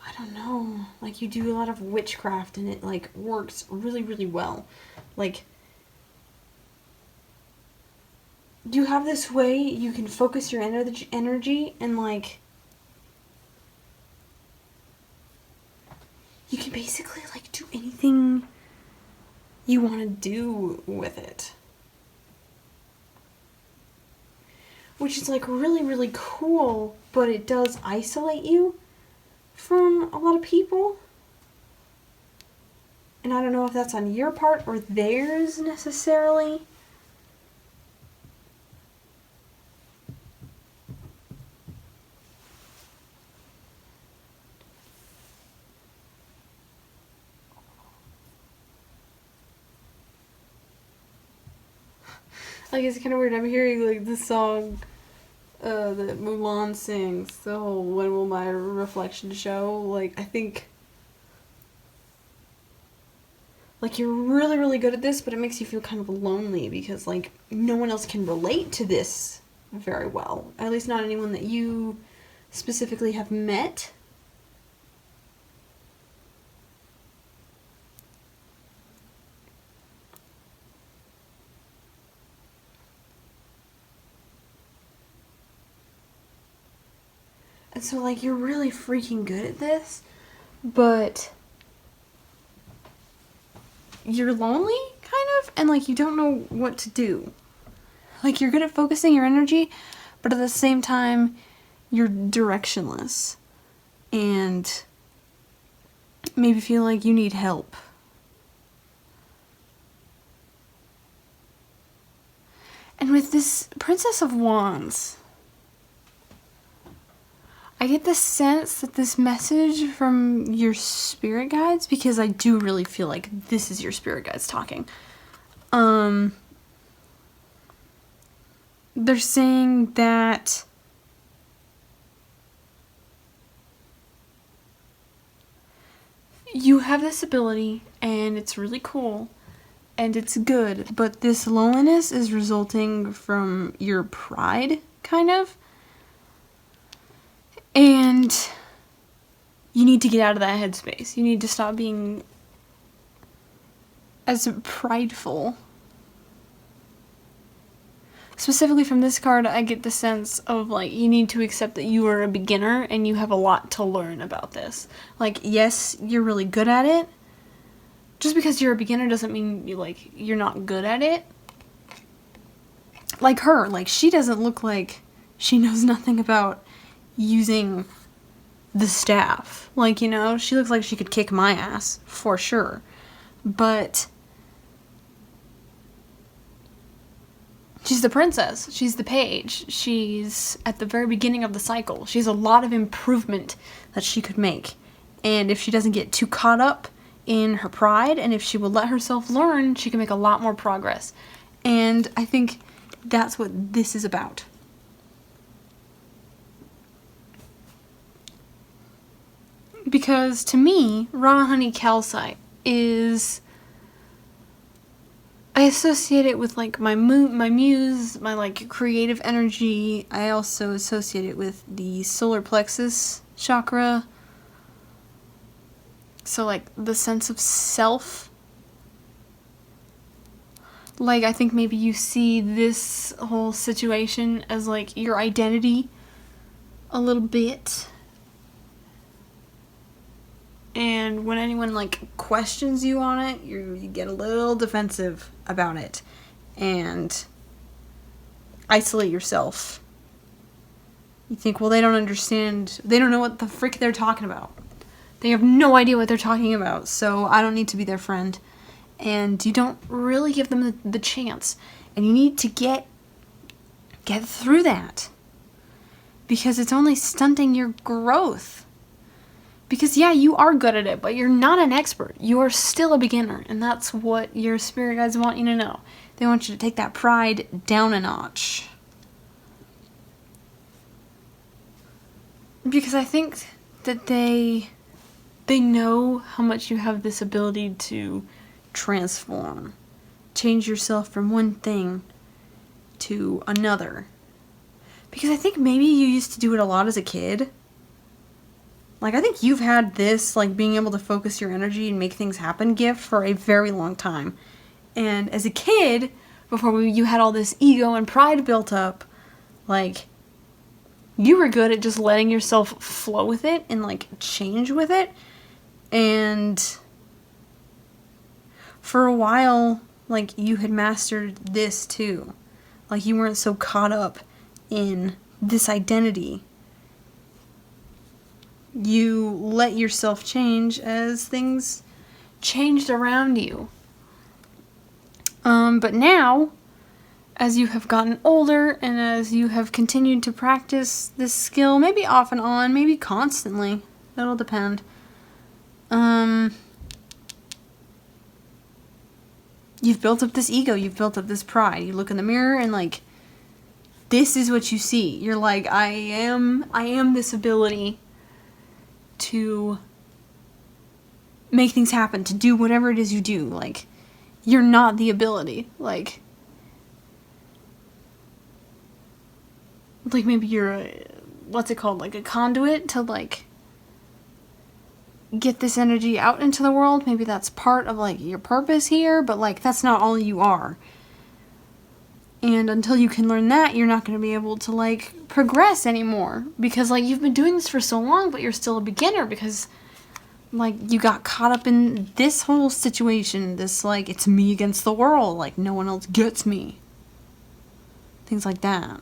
S1: I don't know, like you do a lot of witchcraft and it like works really, really well. Like you have this way you can focus your energy and like you can basically like do anything you want to do with it. Which is like really, really cool, but it does isolate you from a lot of people. And I don't know if that's on your part or theirs necessarily. Like, it's kind of weird. I'm hearing, like, this song that Mulan sings, the whole "When Will My Reflection Show?" Like, I think, like, you're really, really good at this, but it makes you feel kind of lonely because, like, no one else can relate to this very well. At least not anyone that you specifically have met. And so, like, you're really freaking good at this, but you're lonely, kind of, and, like, you don't know what to do. Like, you're good at focusing your energy, but at the same time, you're directionless. And maybe feel like you need help. And with this Princess of Wands, I get the sense that this message from your spirit guides, because I do really feel like this is your spirit guides talking. They're saying that you have this ability and it's really cool and it's good, but this loneliness is resulting from your pride, kind of. And
S2: you need to get out of that headspace. You need to stop being as prideful. Specifically from this card, I get the sense of, like, you need to accept that you are a beginner and you have a lot to learn about this. Like, yes, you're really good at it. Just because you're a beginner doesn't mean, you're not good at it. Like her, like, she doesn't look like she knows nothing about using the staff. Like, she looks like she could kick my ass, for sure. But she's the princess. She's the page. She's at the very beginning of the cycle. She has a lot of improvement that she could make. And if she doesn't get too caught up in her pride, and if she will let herself learn, she can make a lot more progress. And I think that's what this is about. Because to me, raw honey calcite is, I associate it with, like, my muse, my, like, creative energy. I also associate it with the solar plexus chakra. So, like, the sense of self. Like, I think maybe you see this whole situation as, like, your identity a little bit. And when anyone, like, questions you on it, you get a little defensive about it. And isolate yourself. You think, well, they don't understand. They don't know what the frick they're talking about. They have no idea what they're talking about, so I don't need to be their friend. And you don't really give them the chance. And you need to get through that. Because it's only stunting your growth. Because, yeah, you are good at it, but you're not an expert. You are still a beginner, and that's what your spirit guides want you to know. They want you to take that pride down a notch. Because I think that they know how much you have this ability to transform. Change yourself from one thing to another. Because I think maybe you used to do it a lot as a kid. Like, I think you've had this, like, being able to focus your energy and make things happen gift for a very long time. And as a kid, before you had all this ego and pride built up, like, you were good at just letting yourself flow with it and, like, change with it. And for a while, like, you had mastered this too. Like, you weren't so caught up in this identity. You let yourself change as things changed around you. But now, as you have gotten older and as you have continued to practice this skill, maybe off and on, maybe constantly, that'll depend. You've built up this ego, you've built up this pride. You look in the mirror and, like, this is what you see. You're like, I am this ability to make things happen, to do whatever it is you do. Like, you're not the ability. Like maybe you're what's it called? Like a conduit to, like, get this energy out into the world. Maybe that's part of, like, your purpose here, but, like, that's not all you are. And until you can learn that, you're not going to be able to, like, progress anymore. Because, like, you've been doing this for so long, but you're still a beginner because, like, you got caught up in this whole situation. This, like, it's me against the world. Like, no one else gets me. Things like that.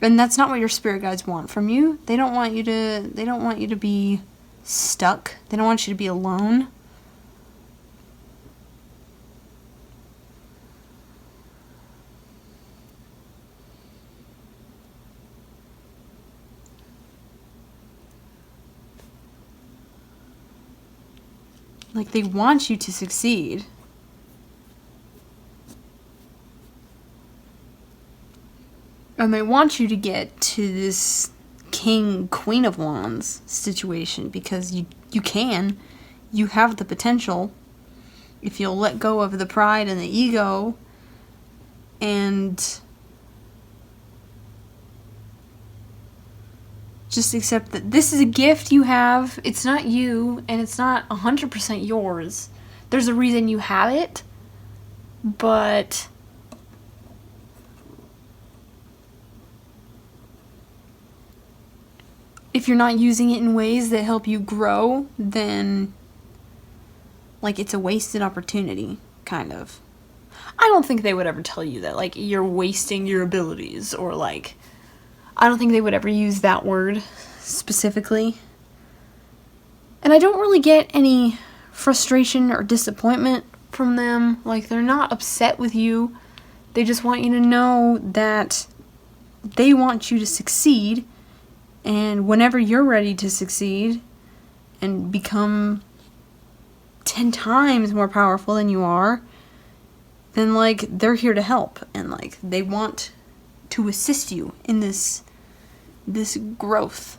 S2: And that's not what your spirit guides want from you. They don't want you to be stuck. They don't want you to be alone. Like, they want you to succeed. And they want you to get to this King, Queen of Wands situation because you can. You have the potential. If you'll let go of the pride and the ego and Just accept that this is a gift you have. It's not you, and it's not 100% yours. There's a reason you have it, but if you're not using it in ways that help you grow, then, like, it's a wasted opportunity, kind of. I don't think they would ever tell you that, like, you're wasting your abilities, or, like, I don't think they would ever use that word specifically. And I don't really get any frustration or disappointment from them. Like, they're not upset with you. They just want you to know that they want you to succeed. And whenever you're ready to succeed and become 10 times more powerful than you are, then, like, they're here to help. And, like, they want to assist you in this growth.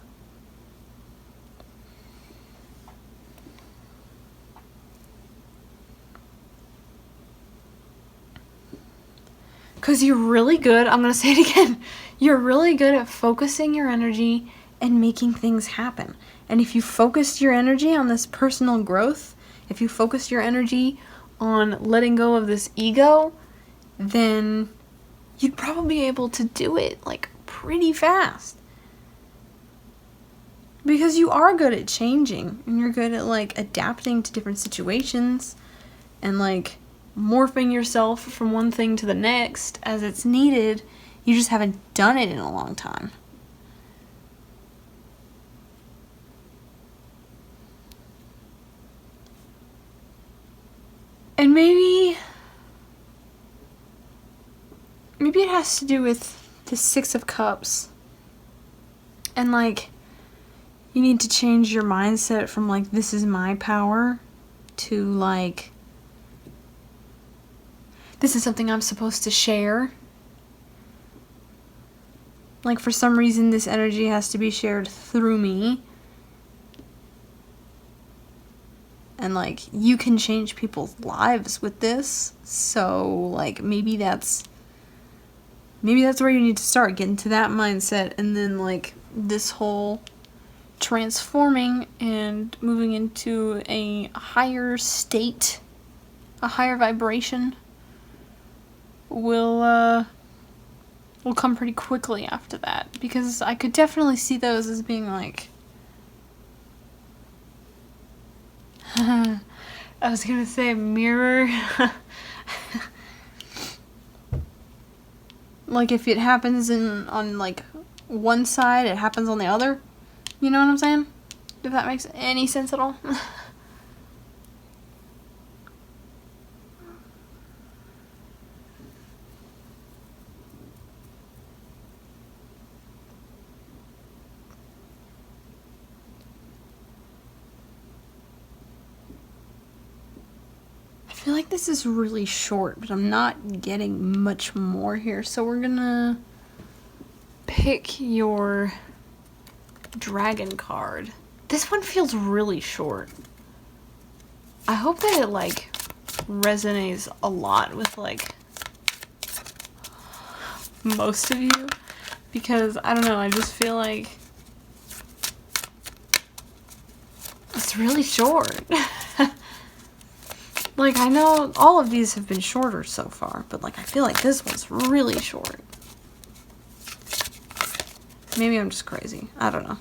S2: Because you're really good, I'm going to say it again, you're really good at focusing your energy and making things happen. And if you focused your energy on this personal growth, if you focused your energy on letting go of this ego, then you'd probably be able to do it, like, pretty fast. Because you are good at changing, and you're good at, like, adapting to different situations, and, like, morphing yourself from one thing to the next as it's needed. You just haven't done it in a long time. And maybe it has to do with the 6 of Cups. And, like, you need to change your mindset from, like, this is my power to, like, this is something I'm supposed to share. Like, for some reason, this energy has to be shared through me. And, like, you can change people's lives with this. So, like, maybe that's where you need to start, getting to that mindset. And then, like, this whole transforming and moving into a higher state, a higher vibration, will come pretty quickly after that. Because I could definitely see those as being, like, I was gonna say mirror. Like, if it happens on, like, one side, it happens on the other. You know what I'm saying? If that makes any sense at all. I feel like this is really short, but I'm not getting much more here. So we're gonna pick your dragon card. This one feels really short. I hope that it, like, resonates a lot with, like, most of you. Because, I don't know, I just feel like it's really short. Like, I know all of these have been shorter so far, but, like, I feel like this one's really short. Maybe I'm just crazy. I don't know.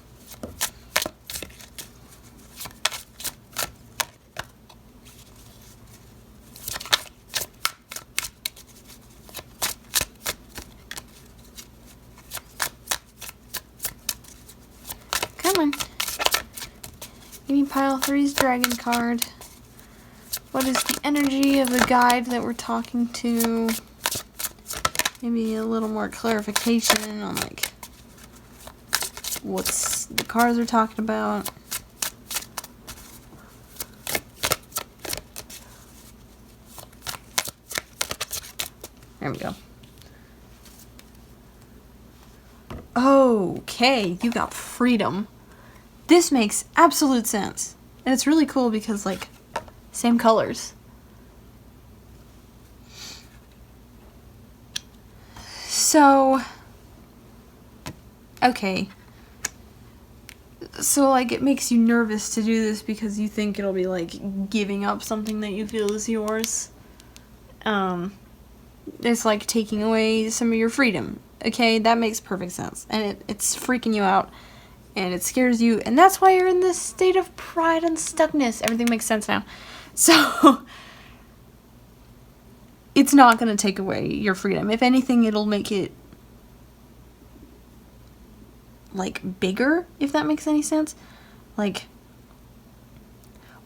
S2: Come on. Give me pile 3's dragon card. What is the energy of the guide that we're talking to? Maybe a little more clarification on, like, what's the cards are talking about. There we go. Okay, you got freedom. This makes absolute sense. And it's really cool because, like, same colors. So, okay. So, like, it makes you nervous to do this because you think it'll be, like, giving up something that you feel is yours. It's like taking away some of your freedom. Okay, that makes perfect sense. And it's freaking you out. And it scares you. And that's why you're in this state of pride and stuckness. Everything makes sense now. So, it's not going to take away your freedom. If anything, it'll make it, like, bigger, if that makes any sense. Like,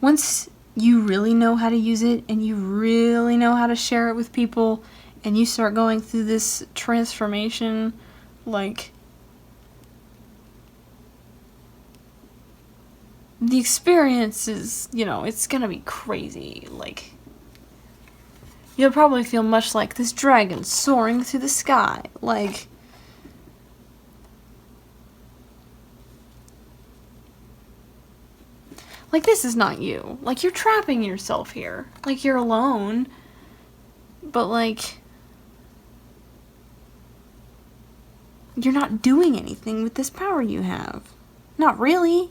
S2: once you really know how to use it, and you really know how to share it with people, and you start going through this transformation, like, the experience is, you know, it's gonna be crazy. Like, you'll probably feel much like this dragon soaring through the sky. Like, this is not you. Like, you're trapping yourself here. Like, you're alone. But, like, you're not doing anything with this power you have. Not really.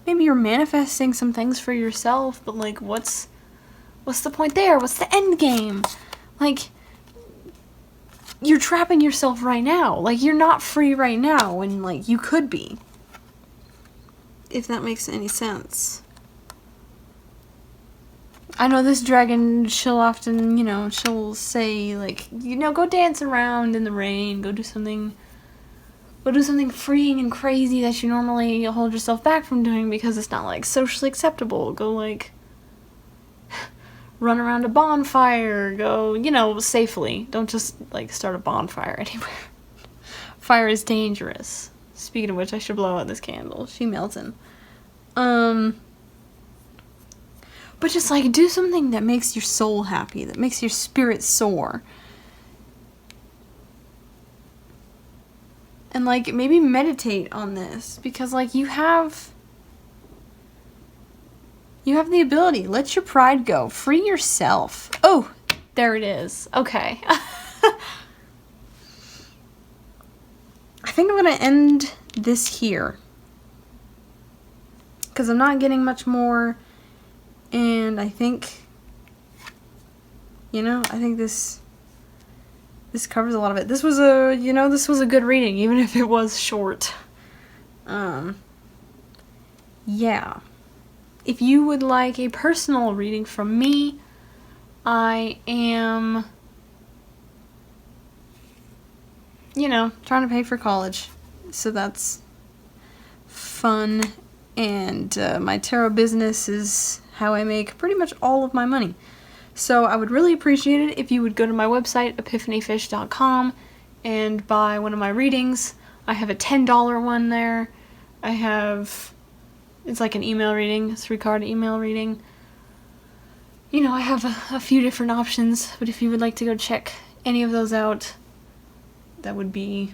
S2: Maybe you're manifesting some things for yourself, but, like, what's the point there? What's the end game? Like, you're trapping yourself right now. Like, you're not free right now when, like, you could be. If that makes any sense. I know this dragon, she'll often, you know, she'll say, like, you know, go dance around in the rain, go do something freeing and crazy that you normally hold yourself back from doing because it's not, like, socially acceptable. Go, like, run around a bonfire, go, you know, safely. Don't just, like, start a bonfire anywhere. Fire is dangerous. Speaking of which, I should blow out this candle. She melting. But just, like, do something that makes your soul happy, that makes your spirit soar. And, like, maybe meditate on this, because, like, you have the ability. Let your pride go. Free yourself. Oh, there it is. Okay. I think I'm going to end this here, because I'm not getting much more. And I think, you know, I think this covers a lot of it. This was a good reading, even if it was short. Yeah. If you would like a personal reading from me, I am, you know, trying to pay for college. So that's fun. And my tarot business is how I make pretty much all of my money. So I would really appreciate it if you would go to my website, epiphanyfish.com, and buy one of my readings. I have a $10 one there. It's like an email reading, a 3-card email reading. You know, I have a few different options, but if you would like to go check any of those out, that would be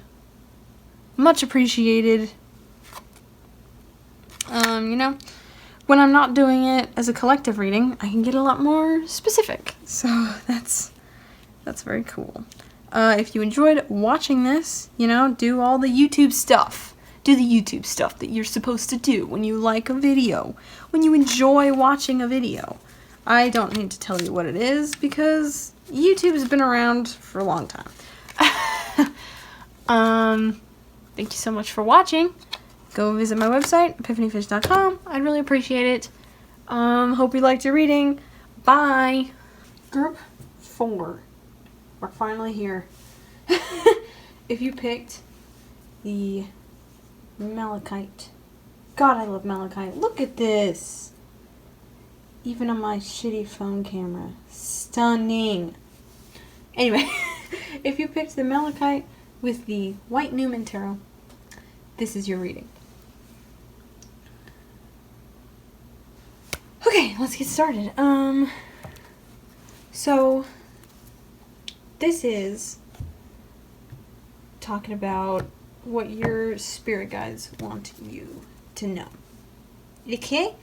S2: much appreciated. You know, when I'm not doing it as a collective reading, I can get a lot more specific. So that's very cool. If you enjoyed watching this, you know, do all the YouTube stuff. Do the YouTube stuff that you're supposed to do when you like a video, when you enjoy watching a video. I don't need to tell you what it is because YouTube has been around for a long time. Thank you so much for watching. Go visit my website, epiphanyfish.com. I'd really appreciate it. Hope you liked your reading. Bye. Group 4. We're finally here. If you picked the Malachite. God, I love Malachite. Look at this. Even on my shitty phone camera. Stunning. Anyway, if you picked the Malachite with the White Numen Tarot, this is your reading. Okay, let's get started. So this is talking about what your spirit guides want you to know. Okay?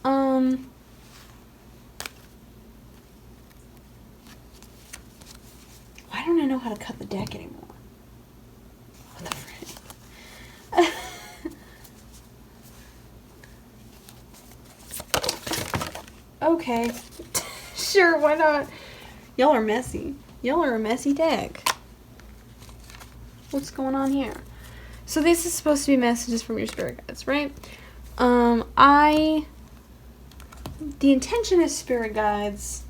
S2: Why don't I know how to cut the deck anymore? What the frick?
S1: Okay. Sure, why not? Y'all are messy. Y'all are a messy deck. What's going on here? So this is supposed to be messages from your spirit guides, right? The intention is spirit guides,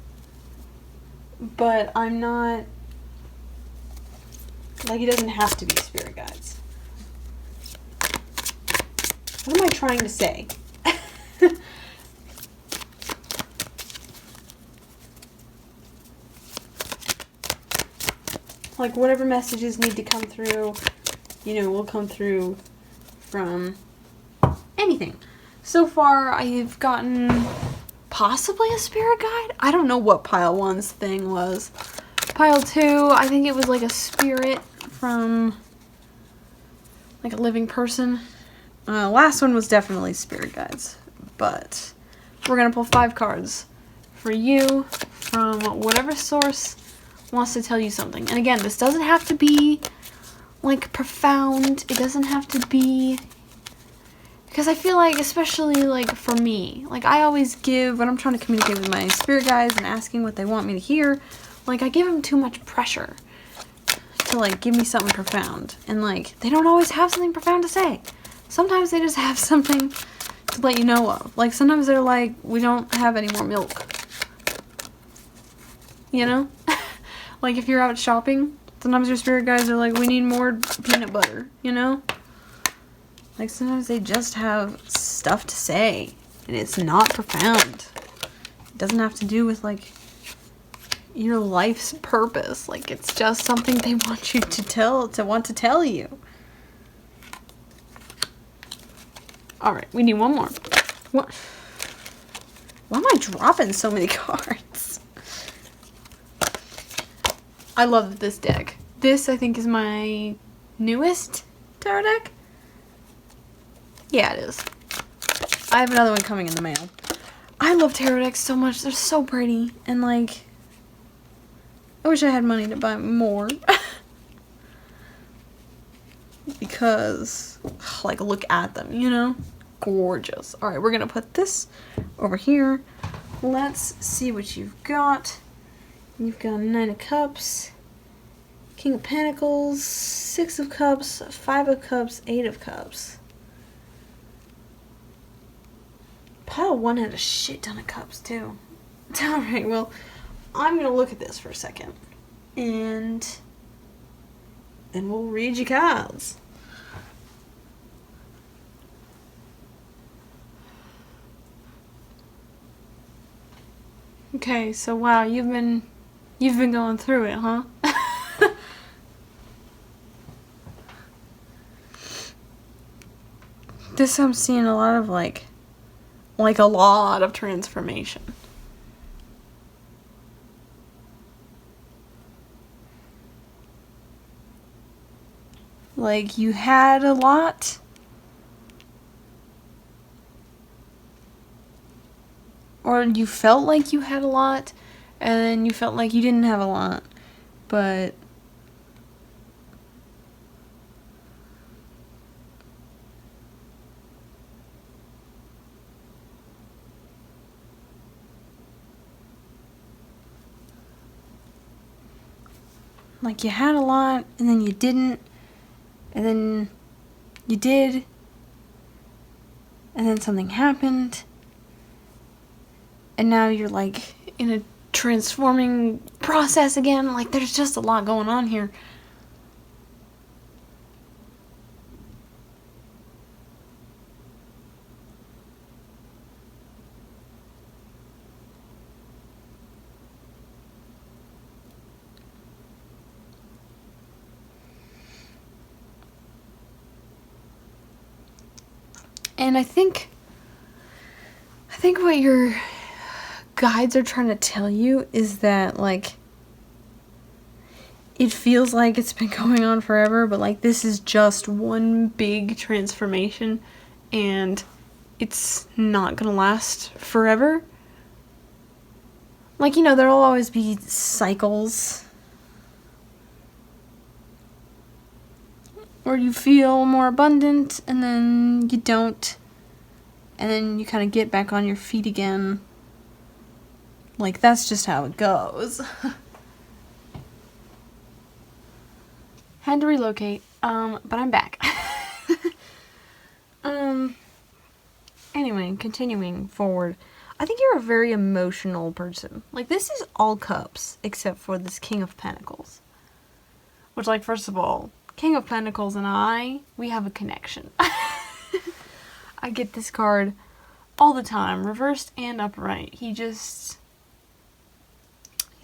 S1: but I'm not, like, it doesn't have to be spirit guides. What am I trying to say? Like, whatever messages need to come through, will come through from anything. So far, I've gotten possibly a spirit guide. I don't know what pile 1's thing was. Pile 2, I think it was like a spirit from like a living person. Last one was definitely spirit guides. But we're going to pull 5 cards for you from whatever source wants to tell you something. And again, this doesn't have to be like profound. It doesn't have to be, because I feel like, especially like for me, like I always give, when I'm trying to communicate with my spirit guides and asking what they want me to hear, like I give them too much pressure to like give me something profound. And like they don't always have something profound to say. Sometimes they just have something to let you know of. Like sometimes they're like, we don't have any more milk. You know? Like if you're out shopping, sometimes your spirit guides are like, we need more peanut butter, you know? Like sometimes they just have stuff to say, and it's not profound. It doesn't have to do with like your life's purpose. Like it's just something they want you to want to tell you. Alright, we need one more. What? Why am I dropping so many cards? I love this deck. This, I think, is my newest tarot deck. Yeah, it is. I have another one coming in the mail. I love tarot decks so much. They're so pretty. And, like, I wish I had money to buy more. Because, like, look at them, you know? Gorgeous. Alright, we're going to put this over here. Let's see what you've got. You've got 9 of Cups, King of Pentacles, 6 of Cups, 5 of Cups, 8 of Cups. Pile 1 had a shit ton of cups, too. Alright, well, I'm going to look at this for a second. And then we'll read your cards. Okay, so wow, you've been going through it, huh? This I'm seeing a lot of like a lot of transformation. Like you had a lot, or you felt like you had a lot, and then you felt like you didn't have a lot, but like you had a lot, and then you didn't, and then you did, and then something happened, and now you're like in a transforming process again. Like there's just a lot going on here. And I think what your guides are trying to tell you is that, like, it feels like it's been going on forever, but, like, this is just one big transformation, and it's not gonna last forever. Like, you know, there'll always be cycles where you feel more abundant, and then you don't, and then you kind of get back on your feet again.
S2: Like, that's just how it goes. Had to relocate, but I'm back. Anyway, continuing forward. I think you're a very emotional person. Like, this is all cups, except for this King of Pentacles. Which, like, first of all, King of Pentacles and we have a connection. I get this card all the time, reversed and upright. He's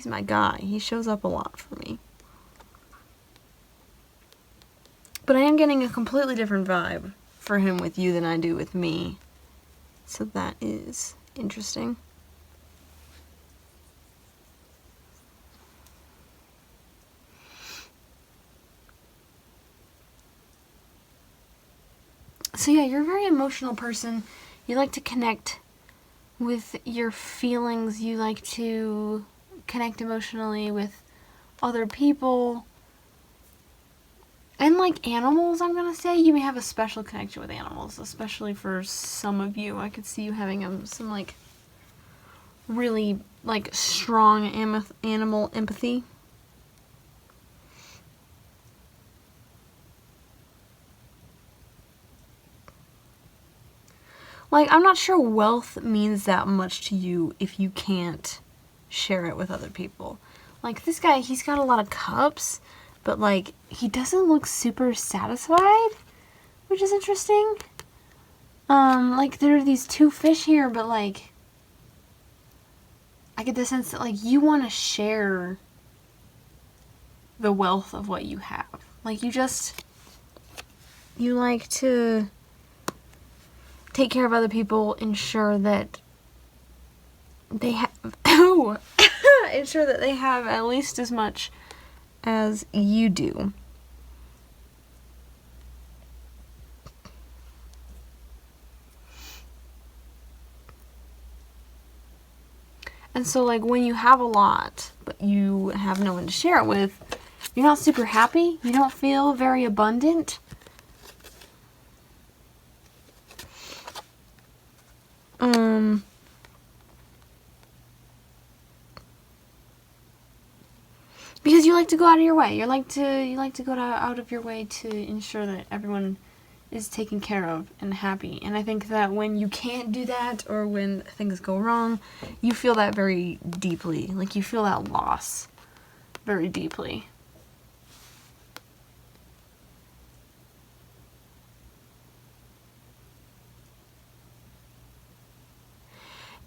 S2: my guy. He shows up a lot for me. But I am getting a completely different vibe for him with you than I do with me. So that is interesting. So yeah, you're a very emotional person. You like to connect with your feelings. You like to connect emotionally with other people. And like animals, I'm going to say, you may have a special connection with animals, especially for some of you. I could see you having some like really like strong animal empathy. Like, I'm not sure wealth means that much to you if you can't share it with other people. Like, this guy, he's got a lot of cups, but, like, he doesn't look super satisfied, which is interesting. Like, there are these two fish here, but, like, I get the sense that, like, you want to share the wealth of what you have. Like, you like to take care of other people, ensure that they have, ensure that they have at least as much as you do. And so, like, when you have a lot, but you have no one to share it with, you're not super happy. You don't feel very abundant. Because you like to go out of your way. You like to go out of your way to ensure that everyone is taken care of and happy. And I think that when you can't do that, or when things go wrong, you feel that very deeply. Like, you feel that loss very deeply.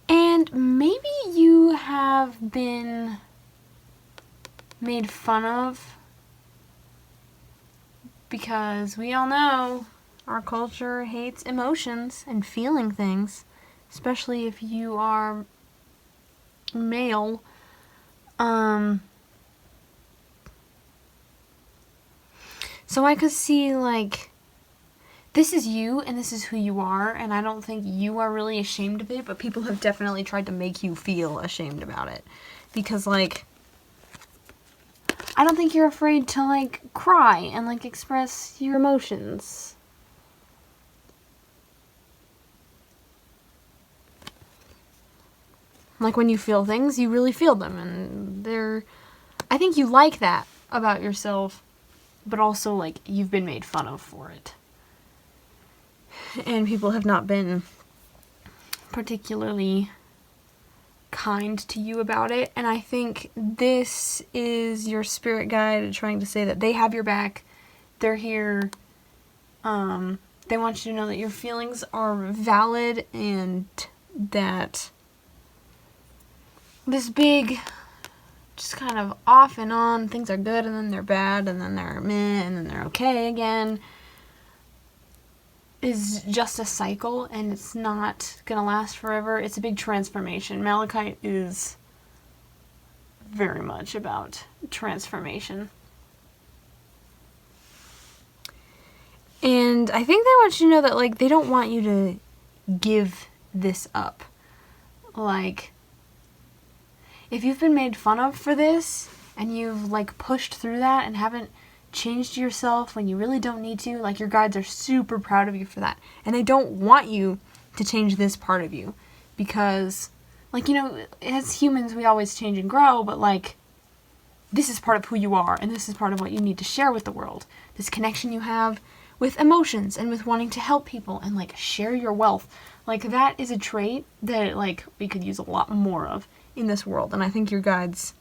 S2: And maybe you have been made fun of, because we all know our culture hates emotions and feeling things, especially if you are male. So I could see, like, this is you and this is who you are, and I don't think you are really ashamed of it, but people have definitely tried to make you feel ashamed about it. Because, like, I don't think you're afraid to, like, cry and, like, express your emotions. Like, when you feel things, you really feel them, and I think you like that about yourself, but also, like, you've been made fun of for it. And people have not been particularly kind to you about it, and I think this is your spirit guide trying to say that they have your back. They're here. They want you to know that your feelings are valid, and that this big, just kind of off and on, things are good and then they're bad and then they're meh and then they're okay again, is just a cycle, and it's not gonna last forever. It's a big transformation. Malachite is very much about transformation. And I think they want you to know that, like, they don't want you to give this up. Like, if you've been made fun of for this, and you've, like, pushed through that and haven't changed yourself when you really don't need to, like, your guides are super proud of you for that. And they don't want you to change this part of you. Because, like, you know, as humans, we always change and grow, but, like, this is part of who you are, and this is part of what you need to share with the world. This connection you have with emotions and with wanting to help people and, like, share your wealth. Like, that is a trait that, like, we could use a lot more of in this world. And I think your guides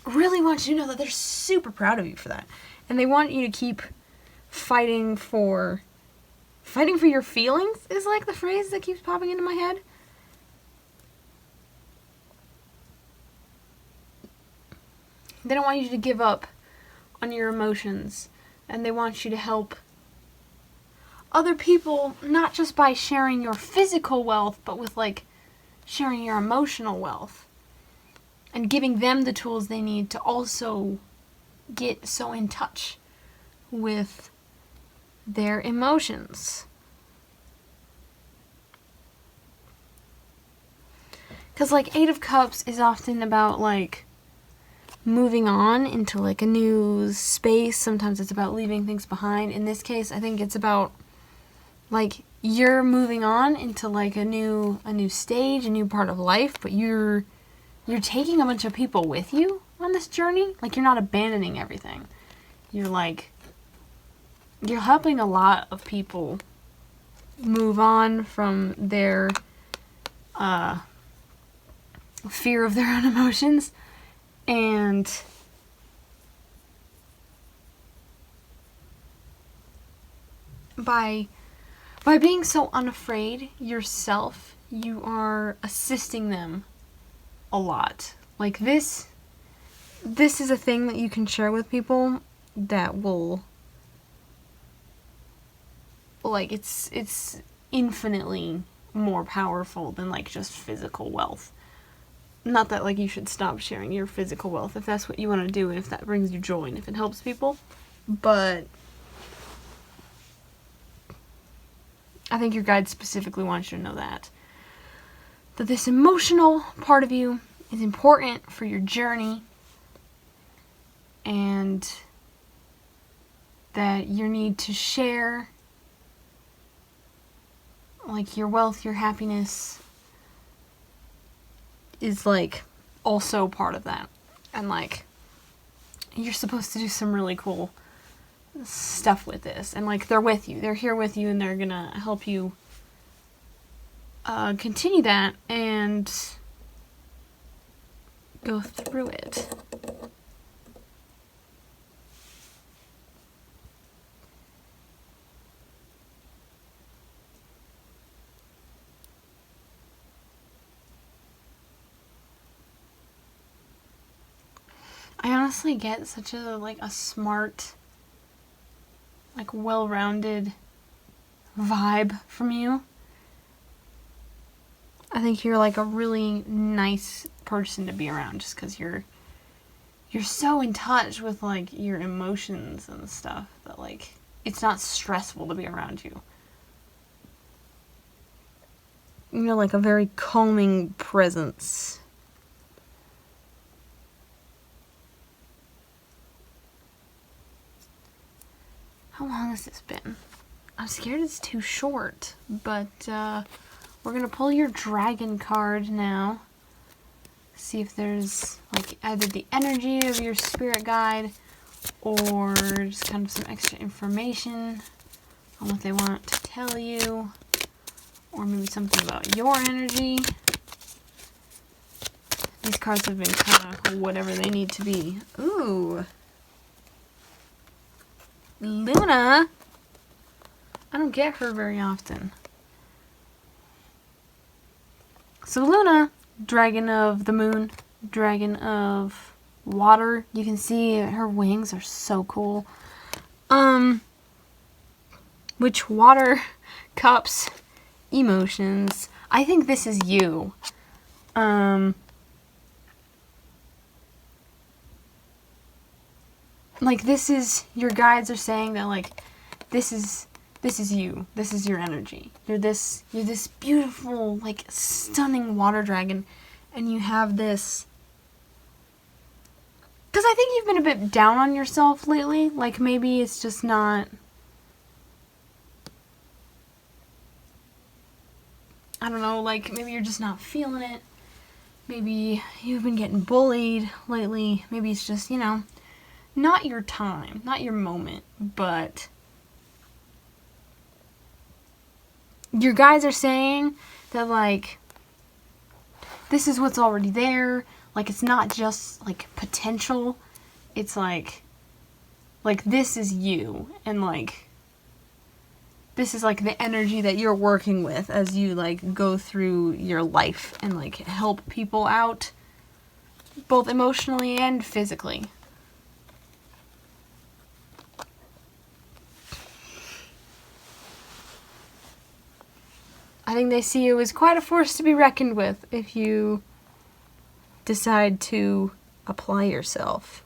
S2: really want you to know that they're super proud of you for that. And they want you to keep fighting for your feelings is, like, the phrase that keeps popping into my head. They don't want you to give up on your emotions, and they want you to help other people, not just by sharing your physical wealth, but with, like, sharing your emotional wealth and giving them the tools they need to also get so in touch with their emotions. Because, like, Eight of Cups is often about, like, moving on into, like, a new space. Sometimes it's about leaving things behind. In this case, I think it's about, like, you're moving on into, like, a new stage, a new part of life, but you're taking a bunch of people with you on this journey. Like, you're not abandoning everything. You're, like, you're helping a lot of people move on from their fear of their own emotions, and by being so unafraid yourself, you are assisting them a lot. Like, this is a thing that you can share with people that will, like, it's infinitely more powerful than, like, just physical wealth. Not that, like, you should stop sharing your physical wealth if that's what you want to do and if that brings you joy and if it helps people, but I think your guide specifically wants you to know that this emotional part of you is important for your journey, and that you need to share, like, your wealth, your happiness is, like, also part of that. And, like, you're supposed to do some really cool stuff with this. And, like, they're with you. They're here with you, and they're gonna help you continue that and go through it. I honestly get such a, like, a smart, like, well-rounded vibe from you. I think you're, like, a really nice person to be around just because you're so in touch with, like, your emotions and stuff that, like, it's not stressful to be around you. You're, like, a very calming presence. How long has this been? I'm scared it's too short, but we're gonna pull your dragon card now. See if there's, like, either the energy of your spirit guide or just kind of some extra information on what they want to tell you, or maybe something about your energy. These cards have been kind of whatever they need to be. Ooh. Luna. I don't get her very often. So Luna, dragon of the moon, dragon of water. You can see her wings are so cool. Which water cups emotions. I think this is you. Like, this is, your guides are saying that, like, this is you. This is your energy. You're this beautiful, like, stunning water dragon, and you have this, because I think you've been a bit down on yourself lately. Like, maybe it's just not, I don't know, like, maybe you're just not feeling it, Maybe you've been getting bullied lately. Maybe it's just, you know, not your time, not your moment, but your guys are saying that, like, this is what's already there. Like, it's not just, like, potential. It's like, this is you. And, like, this is, like, the energy that you're working with as you, like, go through your life and, like, help people out, both emotionally and physically. I think they see you as quite a force to be reckoned with if you decide to apply yourself.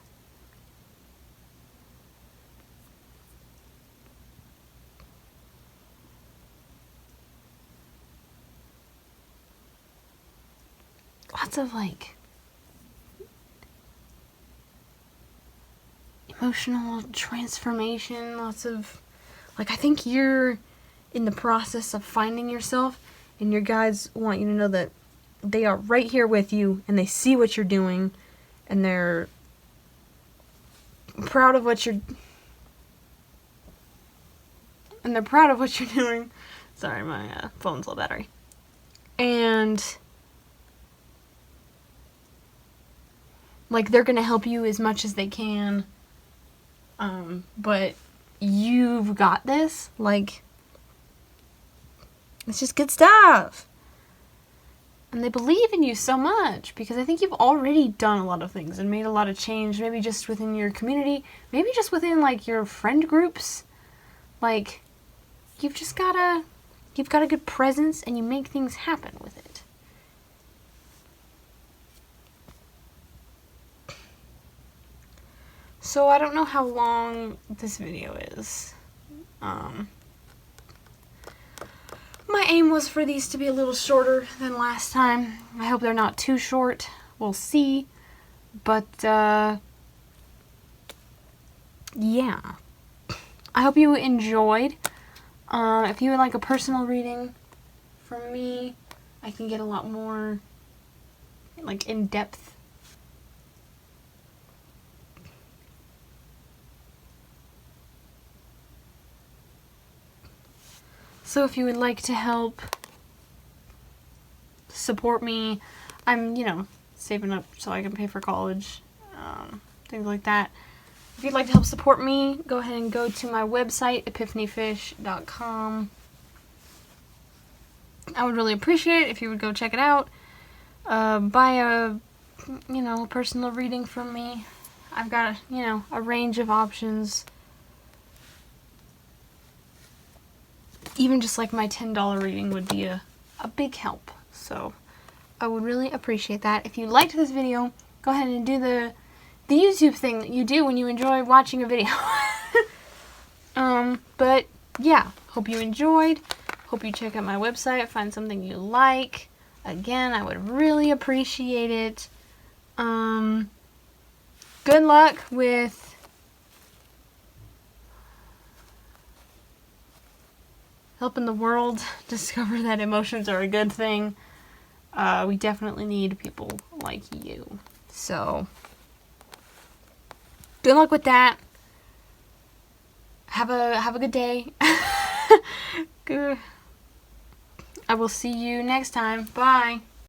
S2: Lots of, like, emotional transformation, lots of, like, I think you're in the process of finding yourself, and your guides want you to know that they are right here with you, and they see what you're doing, and they're proud of what you're doing. Sorry, my phone's low battery. And, like, they're gonna help you as much as they can, but you've got this. Like, it's just good stuff. And they believe in you so much because I think you've already done a lot of things and made a lot of change, maybe just within your community, maybe just within, like, your friend groups. Like, you've got a good presence and you make things happen with it. So I don't know how long this video is. My aim was for these to be a little shorter than last time. I hope they're not too short. We'll see. But, yeah. I hope you enjoyed. If you would like a personal reading from me, I can get a lot more, like, in-depth. So if you would like to help support me, I'm, you know, saving up so I can pay for college, things like that. If you'd like to help support me, go ahead and go to my website, epiphanyfish.com. I would really appreciate it if you would go check it out. Buy a, you know, personal reading from me. I've got, you know, a range of options. Even just like my $10 reading would be a big help. So I would really appreciate that. If you liked this video, go ahead and do the YouTube thing that you do when you enjoy watching a video. But yeah, hope you enjoyed. Hope you check out my website, find something you like. Again, I would really appreciate it. Good luck with helping the world discover that emotions are a good thing. We definitely need people like you. So, good luck with that. Have a good day. Good. I will see you next time. Bye.